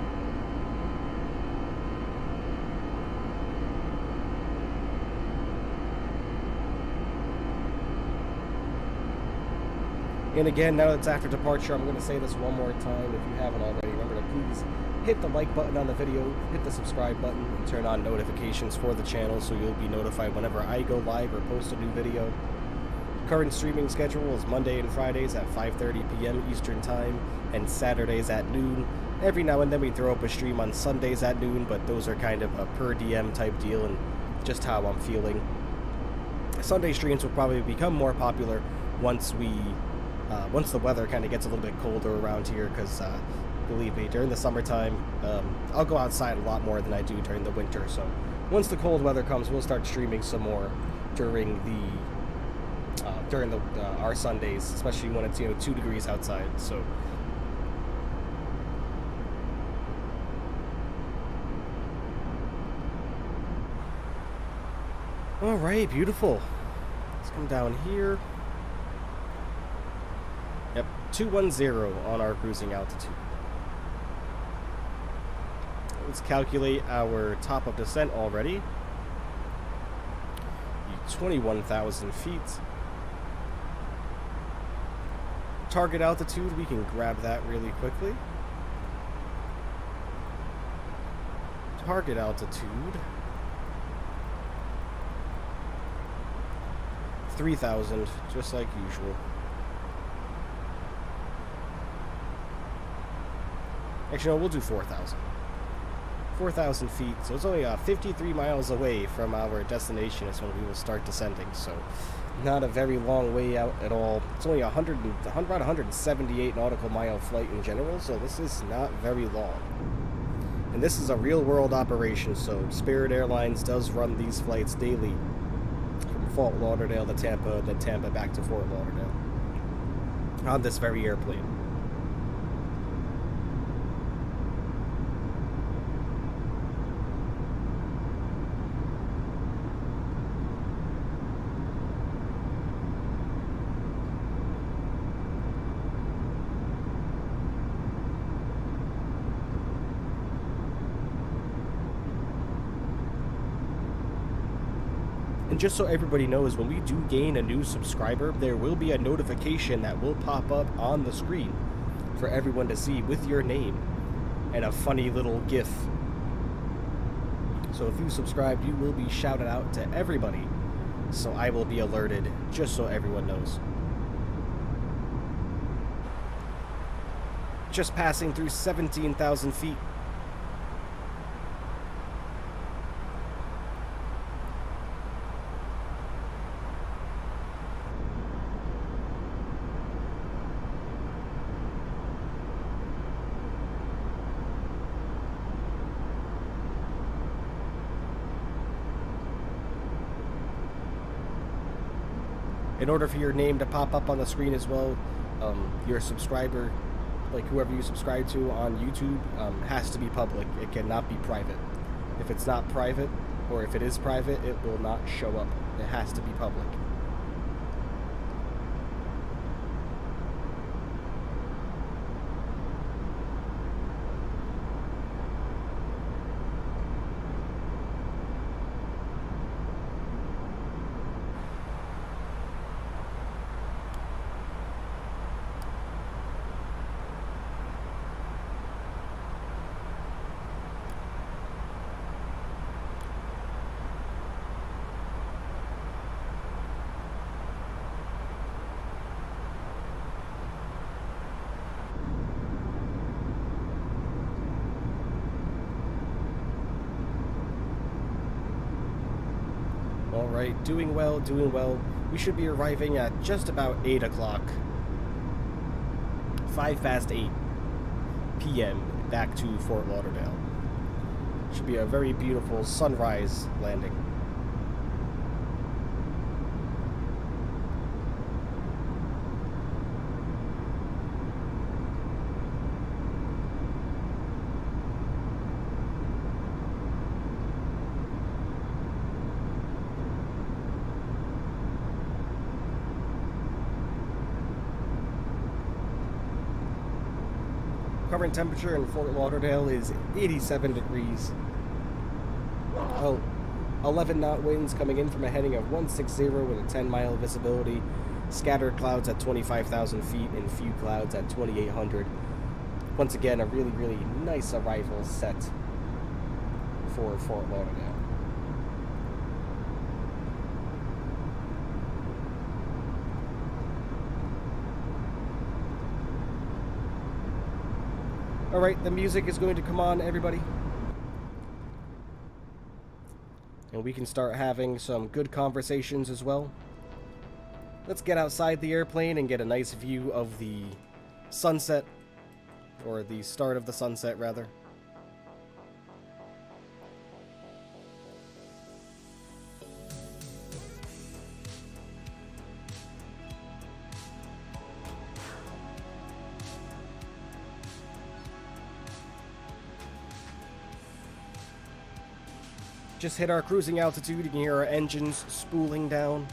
And again, now that it's after departure, I'm going to say this one more time. If you haven't already, remember to please hit the like button on the video, hit the subscribe button, and turn on notifications for the channel so you'll be notified whenever I go live or post a new video. Current streaming schedule is Monday and Fridays at 5:30 p.m. Eastern Time and Saturdays at noon. Every now and then we throw up a stream on Sundays at noon, but those are kind of a per DM type deal and just how I'm feeling. Sunday streams will probably become more popular once the weather kind of gets a little bit colder around here, because believe me, during the summertime, I'll go outside a lot more than I do during the winter. So once the cold weather comes, we'll start streaming some more during our Sundays, especially when it's 2 degrees outside. So all right, beautiful. Let's come down here. Yep, 210 on our cruising altitude. Let's calculate our top of descent already. 21,000 feet. Target altitude, we can grab that really quickly. Target altitude 3,000, just like usual. Actually, no, we'll do 4,000. 4,000 feet, so it's only 53 miles away from our destination is when we will start descending, so not a very long way out at all. It's only about 178 nautical mile flight in general, so this is not very long. And this is a real-world operation, so Spirit Airlines does run these flights daily from Fort Lauderdale to Tampa, then Tampa back to Fort Lauderdale on this very airplane. And just so everybody knows, when we do gain a new subscriber, there will be a notification that will pop up on the screen for everyone to see with your name and a funny little GIF. So if you subscribe, you will be shouted out to everybody. So I will be alerted, just so everyone knows. Just passing through 17,000 feet. In order for your name to pop up on the screen as well, your subscriber, like whoever you subscribe to on YouTube, has to be public. It cannot be private. If it's not private, or if it is private, it will not show up. It has to be public. Alright, doing well, doing well. We should be arriving at just about 8 o'clock. 5 past 8 p.m. back to Fort Lauderdale. Should be a very beautiful sunrise landing. Current temperature in Fort Lauderdale is 87 degrees. Oh, 11 knot winds coming in from a heading of 160 with a 10-mile visibility. Scattered clouds at 25,000 feet and few clouds at 2,800. Once again, a really, really nice arrival set for Fort Lauderdale. Alright, the music is going to come on, everybody. And we can start having some good conversations as well. Let's get outside the airplane and get a nice view of the sunset. Or the start of the sunset, rather. Just hit our cruising altitude. You can hear our engines spooling down.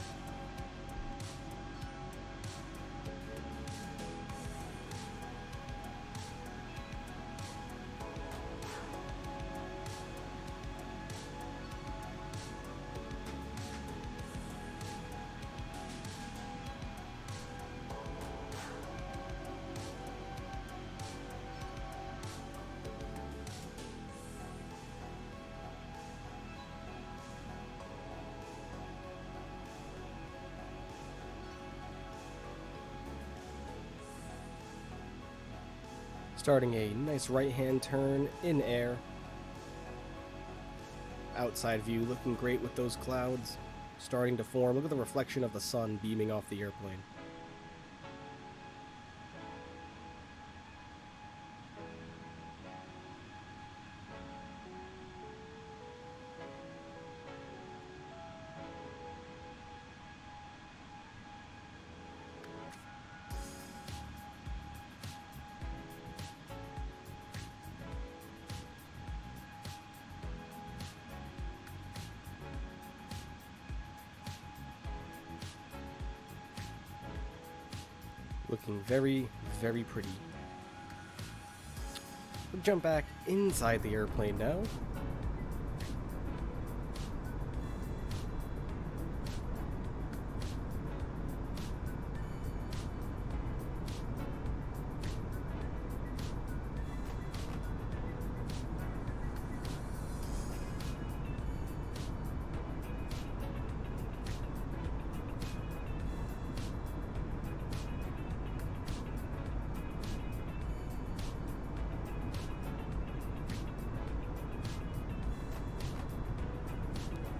Starting a nice right-hand turn in air. Outside view looking great with those clouds starting to form. Look at the reflection of the sun beaming off the airplane. Looking very, very pretty. We'll jump back inside the airplane now.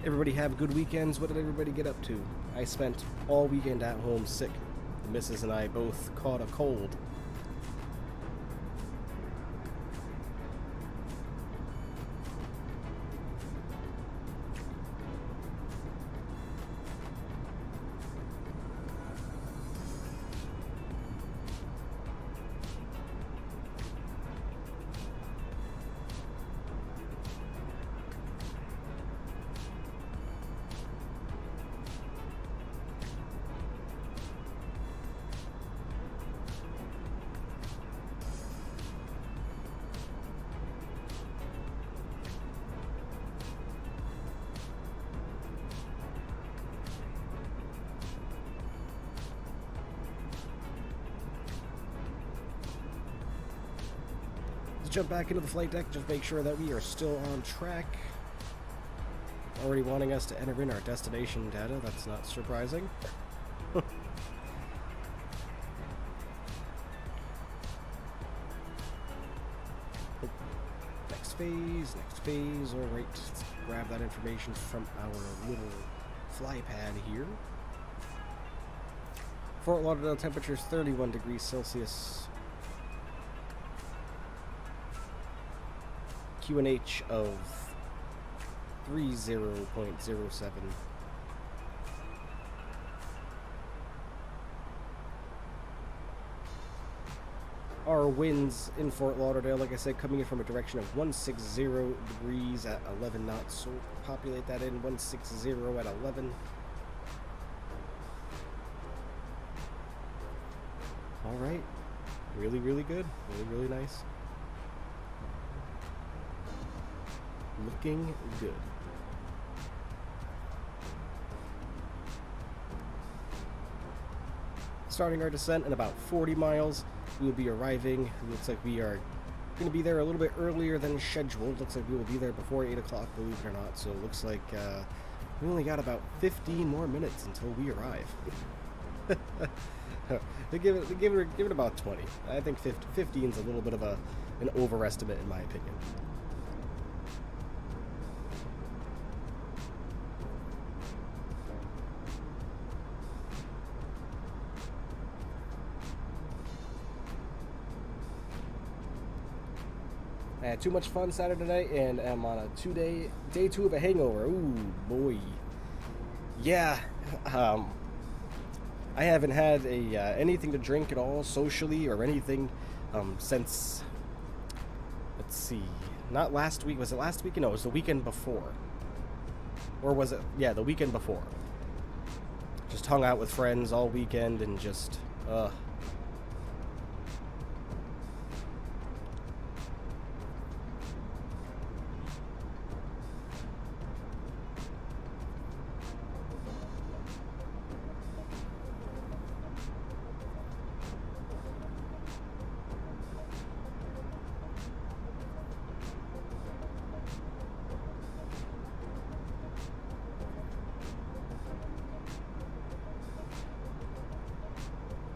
Everybody have good weekends. What did everybody get up to? I spent all weekend at home sick. The missus and I both caught a cold. Jump back into the flight deck, just make sure that we are still on track. Already wanting us to enter in our destination data, that's not surprising. Next phase, alright, let's grab that information from our little fly pad here. Fort Lauderdale temperature is 31 degrees Celsius. QNH of 30.07. Our winds in Fort Lauderdale, like I said, coming in from a direction of 160 degrees at 11 knots. So populate that in, 160 at 11. All right. Really, really good. Really, really nice. Looking good. Starting our descent in about 40 miles. We will be arriving. It looks like we are going to be there a little bit earlier than scheduled. Looks like we will be there before 8 o'clock, believe it or not. So it looks like we only got about 15 more minutes until we arrive. Give it about 20. I think 15 is a little bit of an overestimate in my opinion. I had too much fun Saturday night, and I'm on a day 2 of a hangover. Ooh, boy. Yeah, I haven't had anything to drink at all, socially or anything, since, let's see, not last week. Was it last weekend? No, it was the weekend before. Or was it? Yeah, the weekend before. Just hung out with friends all weekend and just,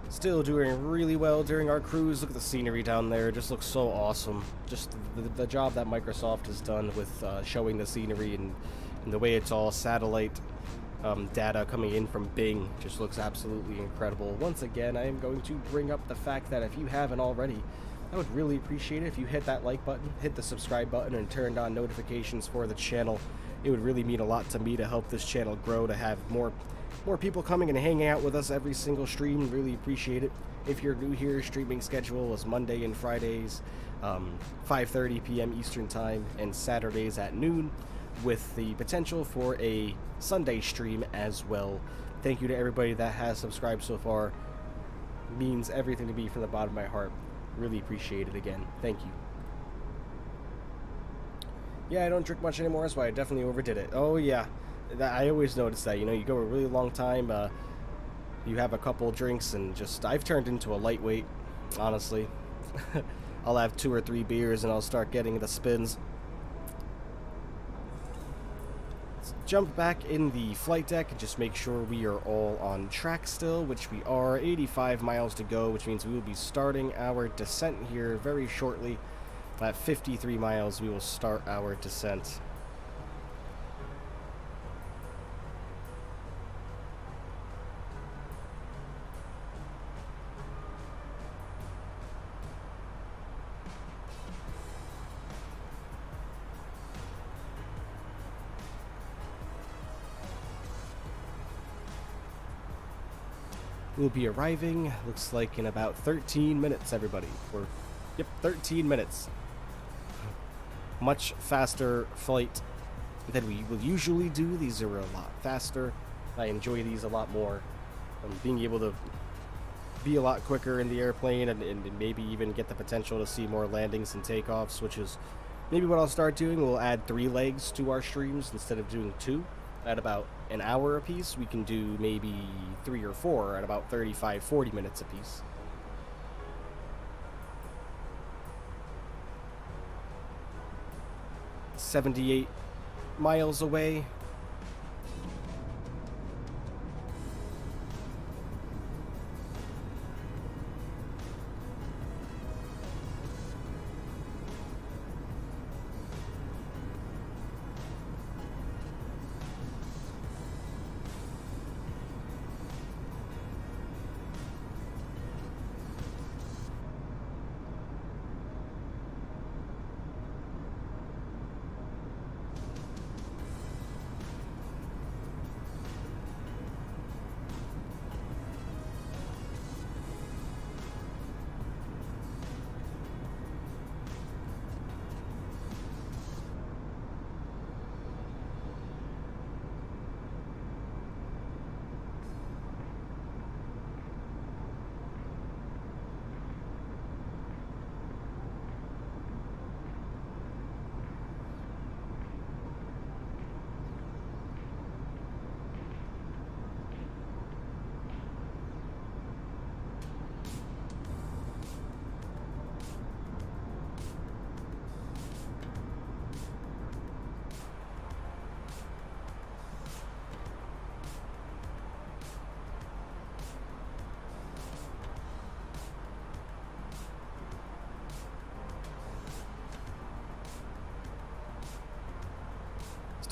still doing really well during our cruise. Look at the scenery down there. It just looks so awesome. Just the job that Microsoft has done with showing the scenery and the way it's all satellite data coming in from Bing just looks absolutely incredible. Once again, I am going to bring up the fact that if you haven't already, I would really appreciate it if you hit that like button, hit the subscribe button, and turned on notifications for the channel. It would really mean a lot to me to help this channel grow, to have more people coming and hanging out with us every single stream. Really appreciate it. If you're new here, streaming schedule is Monday and Fridays, 5:30 p.m. Eastern Time, and Saturdays at noon, with the potential for a Sunday stream as well. Thank you to everybody that has subscribed so far. Means everything to me from the bottom of my heart. Really appreciate it again. Thank you. Yeah, I don't drink much anymore, so I definitely overdid it. Oh yeah. I always notice that, you know, you go a really long time, you have a couple drinks, and just, I've turned into a lightweight, honestly. I'll have 2 or 3 beers, and I'll start getting the spins. Let's jump back in the flight deck and just make sure we are all on track still, which we are. 85 miles to go, which means we will be starting our descent here very shortly. At 53 miles, we will start our descent. We'll be arriving, looks like in about 13 minutes, everybody. Yep, 13 minutes. Much faster flight than we will usually do. These are a lot faster. I enjoy these a lot more. Being able to be a lot quicker in the airplane, and maybe even get the potential to see more landings and takeoffs, which is maybe what I'll start doing. We'll add 3 legs to our streams instead of doing 2. At about an hour apiece, we can do maybe 3 or 4 at about 35-40 minutes apiece. $78 miles away.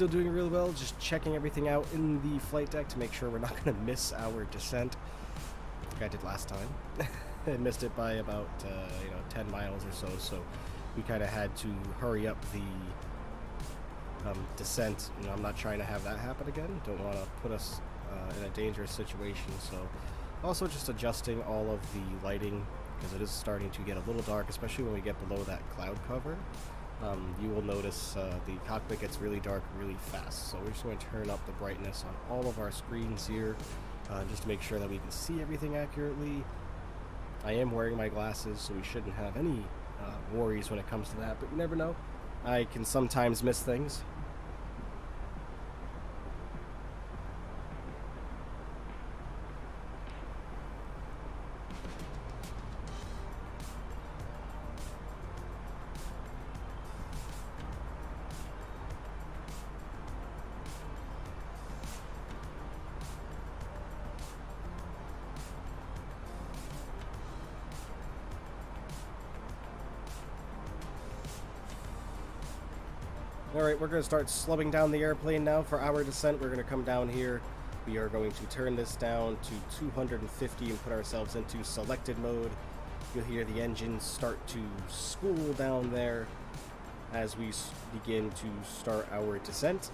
still doing really well, just checking everything out in the flight deck to make sure we're not going to miss our descent, like I did last time. I missed it by about, 10 miles or so, so we kind of had to hurry up the descent. I'm not trying to have that happen again. Don't want to put us in a dangerous situation, so also just adjusting all of the lighting, because it is starting to get a little dark, especially when we get below that cloud cover. You will notice the cockpit gets really dark really fast, so we're just going to turn up the brightness on all of our screens here, just to make sure that we can see everything accurately. I am wearing my glasses, so we shouldn't have any worries when it comes to that, but you never know. I can sometimes miss things. Alright, we're going to start slowing down the airplane now for our descent. We're going to come down here. We are going to turn this down to 250 and put ourselves into selected mode. You'll hear the engines start to spool down there as we begin to start our descent.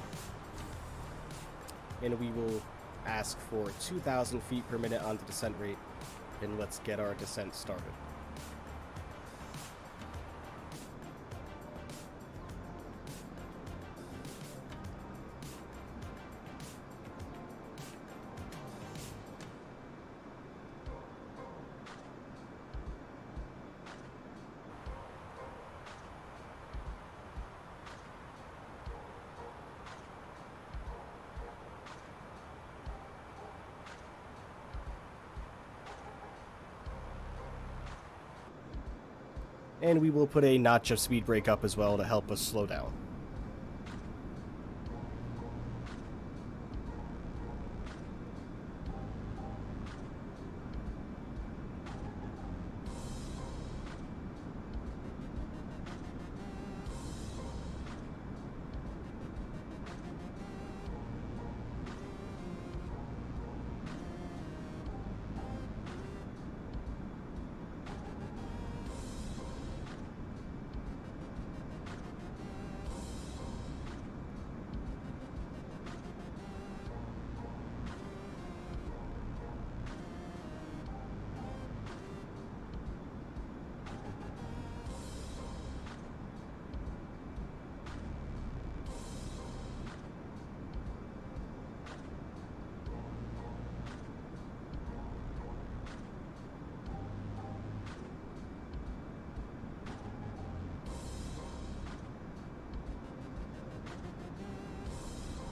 And we will ask for 2,000 feet per minute on the descent rate. And let's get our descent started. And we will put a notch of speed brake up as well to help us slow down.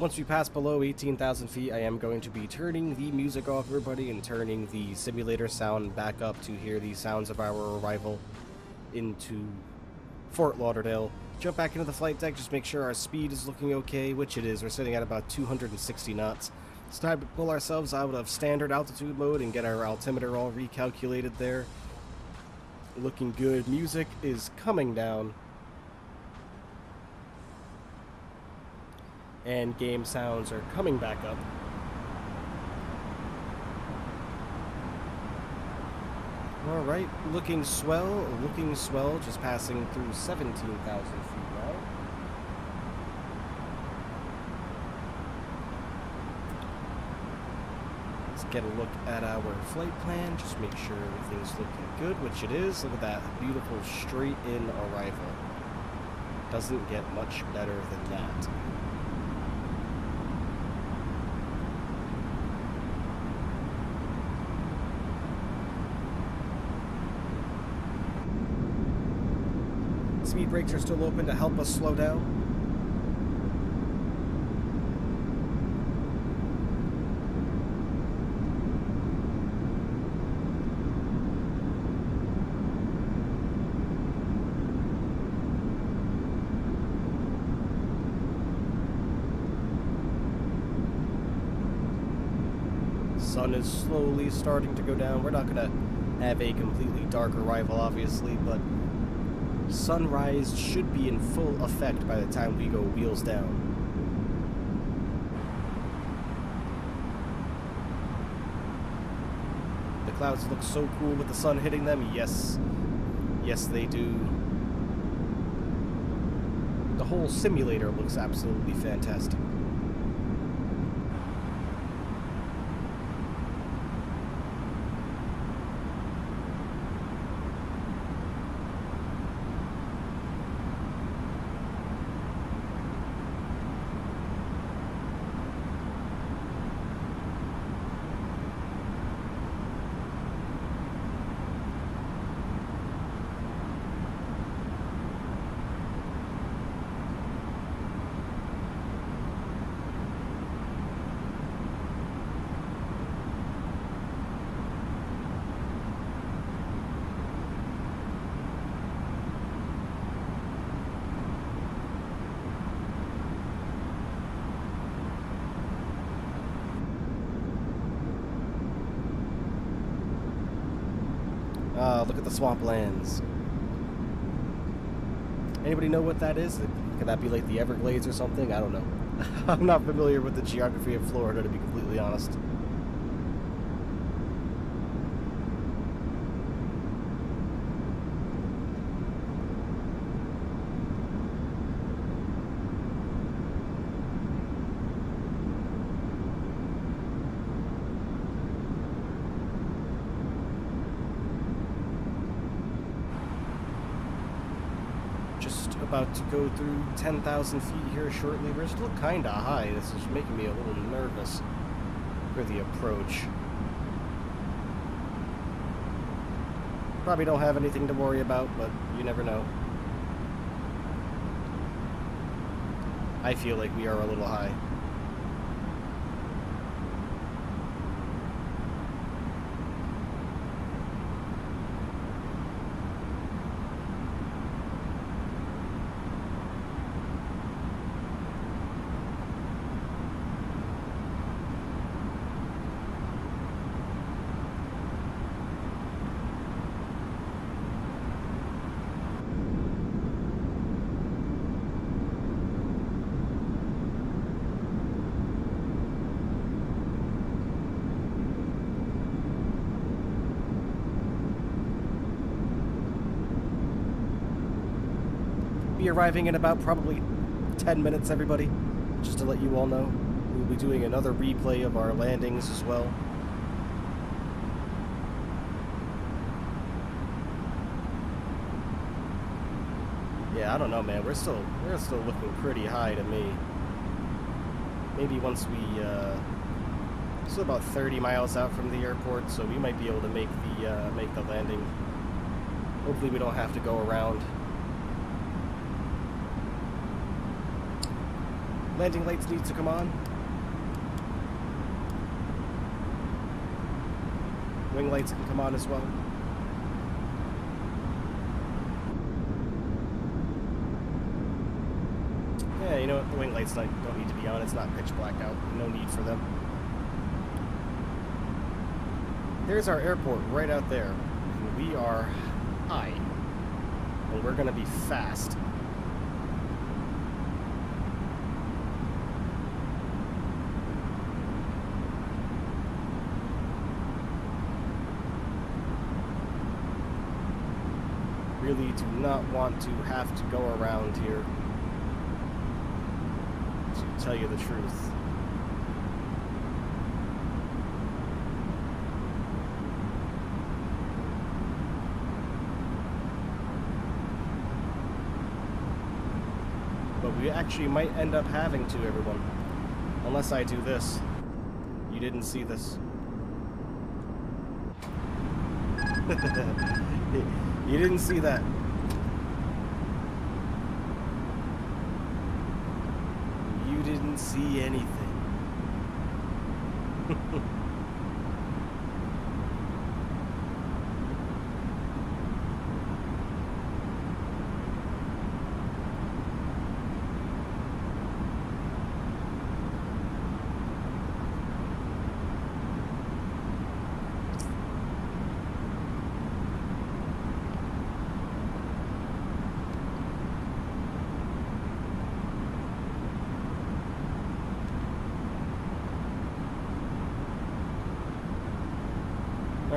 Once we pass below 18,000 feet, I am going to be turning the music off, everybody, and turning the simulator sound back up to hear the sounds of our arrival into Fort Lauderdale. Jump back into the flight deck, just make sure our speed is looking okay, which it is. We're sitting at about 260 knots. It's time to pull ourselves out of standard altitude mode and get our altimeter all recalculated there. Looking good. Music is coming down. And game sounds are coming back up. Alright, looking swell, just passing through 17,000 feet now. Let's get a look at our flight plan, just make sure everything's looking good, which it is. Look at that beautiful straight-in arrival. Doesn't get much better than that. Speed brakes are still open to help us slow down. Sun is slowly starting to go down. We're not going to have a completely dark arrival, obviously, but sunrise should be in full effect by the time we go wheels down. clouds look so cool with the sun hitting them. Yes. Yes, they do. The whole simulator looks absolutely fantastic. Look at the swamplands. Anybody know what that is? Could that be like the Everglades or something? I don't know. I'm not familiar with the geography of Florida, to be completely honest. About to go through 10,000 feet here shortly. We're still kind of high. This is making me a little nervous for the approach. Probably don't have anything to worry about, but you never know. I feel like we are a little high. Be arriving in about probably 10 minutes, everybody. Just to let you all know, we'll be doing another replay of our landings as well. Yeah, I don't know, man. We're still looking pretty high to me. Maybe once we still about 30 miles out from the airport, so we might be able to make the landing. Hopefully, we don't have to go around. Landing lights need to come on. Wing lights can come on as well. Yeah, you know what? The wing lights don't need to be on. It's not pitch black out. No need for them. There's our airport right out there. And we are high. And we're going to be fast. Really do not want to have to go around here, to tell you the truth. But we actually might end up having to, everyone. Unless I do this. You didn't see this. You didn't see that. You didn't see anything.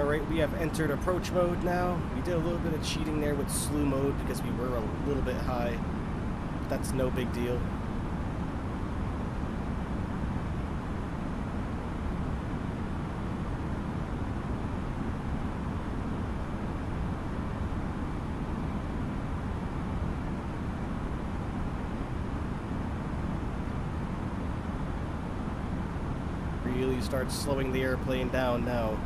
Alright, we have entered approach mode now. We did a little bit of cheating there with slew mode because we were a little bit high. That's no big deal. Really start slowing the airplane down now.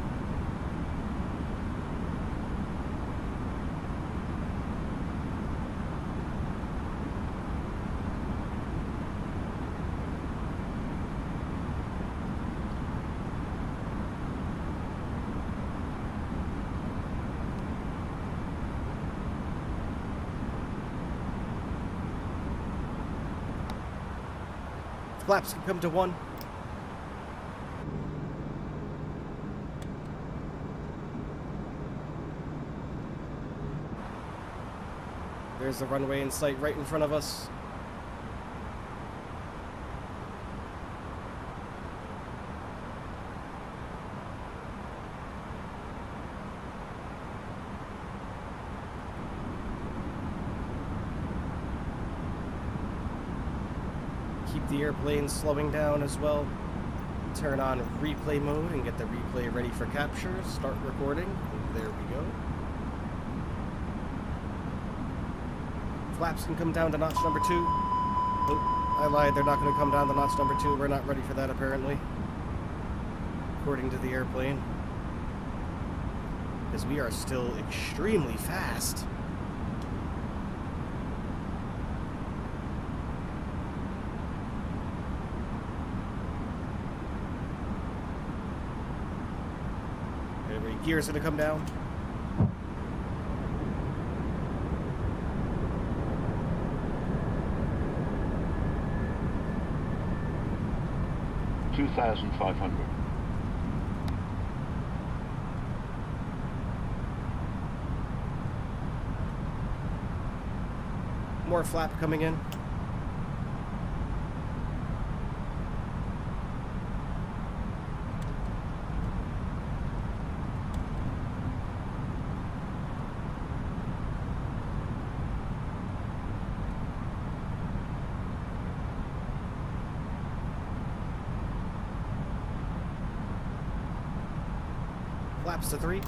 Flaps can come to 1. There's the runway in sight right in front of us. Keep the airplane slowing down as well. Turn on replay mode and get the replay ready for capture. Start recording. There we go. Flaps can come down to notch number 2. Oh, I lied. They're not going to come down to notch number 2. We're not ready for that, apparently. According to the airplane. Because we are still extremely fast. Every gear's going to come down. $2,500. More flap coming in. Flaps to 3.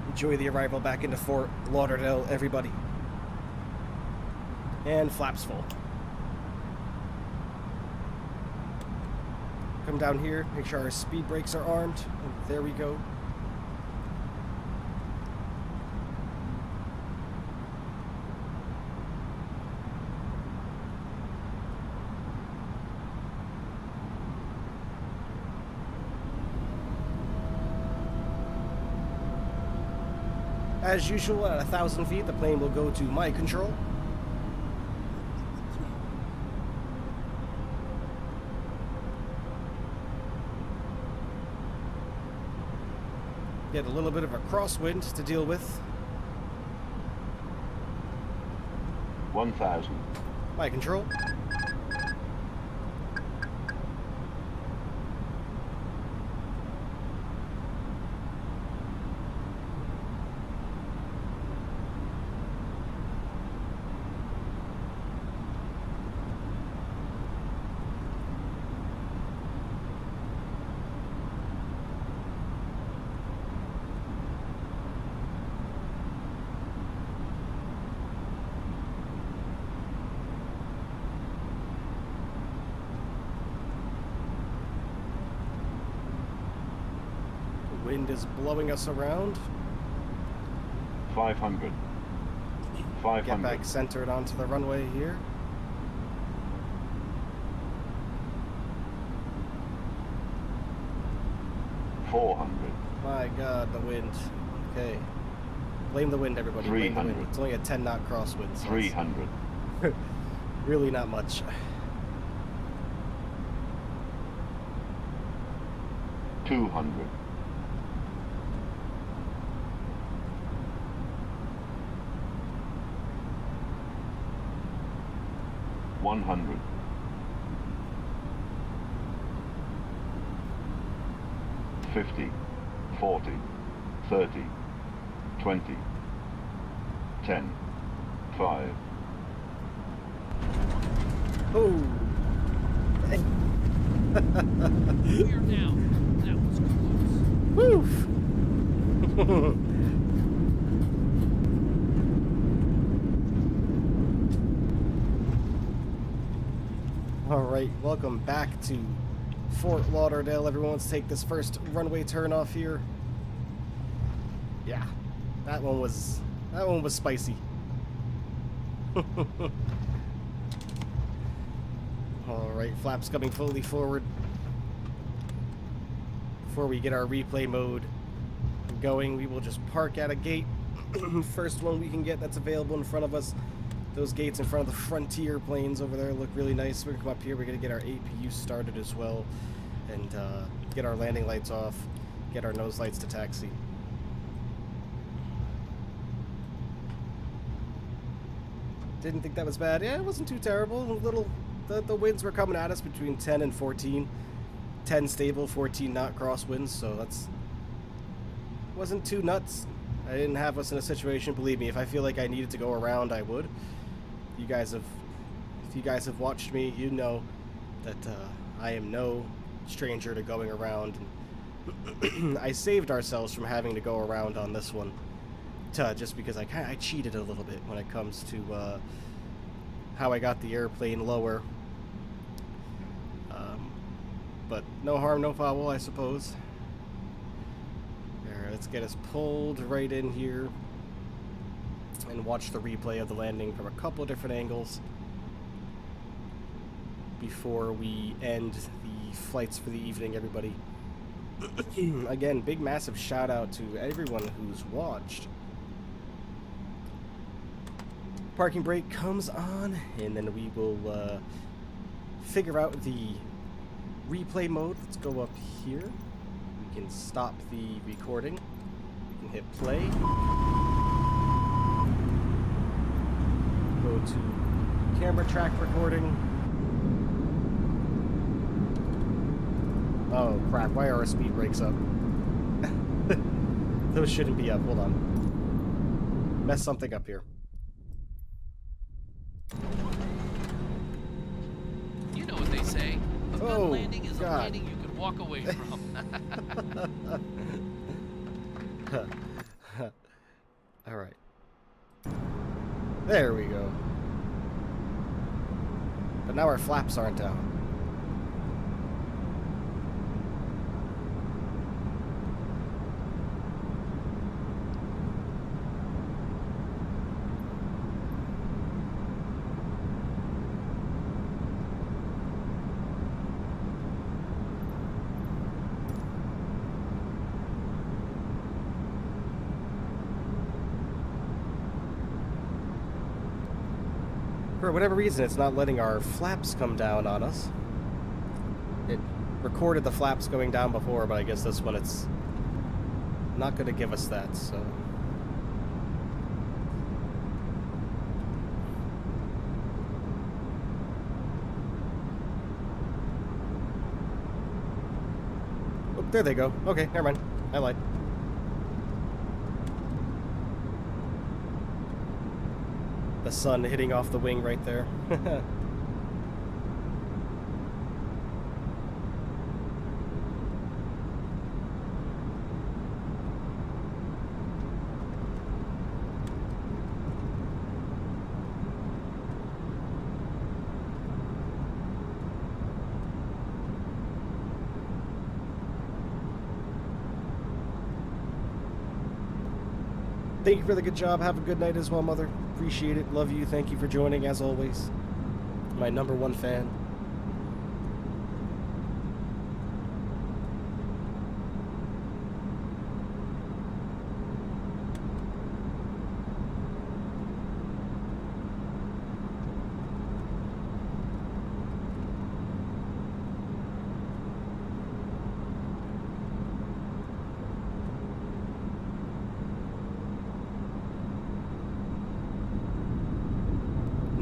Enjoy the arrival back into Fort Lauderdale, everybody. And flaps full. Come down here, make sure our speed brakes are armed. And there we go. As usual, at 1,000 feet, the plane will go to my control. Get a little bit of a crosswind to deal with. 1,000. My control. Wind is blowing us around. 500. 500. Get back centered onto the runway here. My God, the wind. Okay. Blame the wind, everybody. Blame the wind. It's only a 10-knot crosswind. So 300. really not much. 200. 100. 50, 40, 30, 20, 10, 5. Oh. We're down. That was close. Woof. All right, welcome back to Fort Lauderdale. Everyone, let's take this first runway turn off here. Yeah, that one was spicy. All right, flaps coming fully forward. Before we get our replay mode going, we will just park at a gate. First one we can get that's available in front of us. Those gates in front of the Frontier planes over there look really nice. We're gonna come up here. We're gonna get our APU started as well, and get our landing lights off, get our nose lights to taxi. Didn't think that was bad. Yeah, it wasn't too terrible. The winds were coming at us between 10 and 14. 10 stable, 14 knot crosswinds, so that's wasn't too nuts. I didn't have us in a situation, believe me, if I feel like I needed to go around, I would. If you guys have watched me, you know that I am no stranger to going around. I saved ourselves from having to go around on this one, just because I cheated a little bit when it comes to how I got the airplane lower. But no harm, no foul, I suppose. There, let's get us pulled right in here and watch the replay of the landing from a couple of different angles before we end the flights for the evening, everybody. Again, big massive shout out to everyone who's watched. Parking brake comes on, and then we will figure out the replay mode. Let's go up here. We can stop the recording. We can hit play. Go to camera track recording. Oh crap, why are our speed brakes up? Those shouldn't be up. Hold on. Mess something up here. You know what they say. A good Oh, landing is God. a landing you can walk away from. All right. There we go. But now our flaps aren't down. For whatever reason, it's not letting our flaps come down on us. It recorded the flaps going down before, but I guess this one it's not going to give us that, so... Oh, there they go. Okay, never mind. I lied. The sun hitting off the wing right there. Thank you for the good job. Have a good night as well, Mother. Appreciate it. Love you. Thank you for joining, as always. My #1 fan.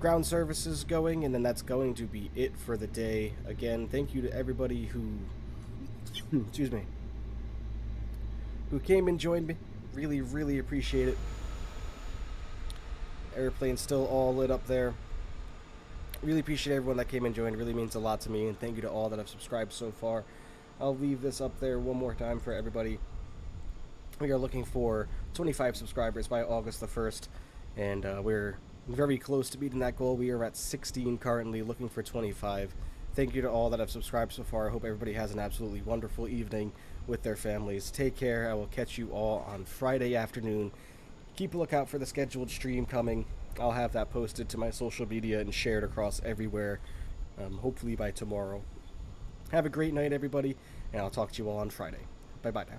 ground services going, and then that's going to be it for the day. Again, thank you to everybody who, excuse me, who came and joined me. Really, really appreciate it. Airplane's still all lit up there. Really appreciate everyone that came and joined. It really means a lot to me, and thank you to all that have subscribed so far. I'll leave this up there one more time for everybody. We are looking for 25 subscribers by August the 1st, and we're very close to meeting that goal. We are at 16 currently, looking for 25. Thank you to all that have subscribed so far. I hope everybody has an absolutely wonderful evening with their families. Take care. I will catch you all on Friday afternoon. Keep a lookout for the scheduled stream coming. I'll have that posted to my social media and shared across everywhere, hopefully by tomorrow. Have a great night, everybody, and I'll talk to you all on Friday. Bye-bye now.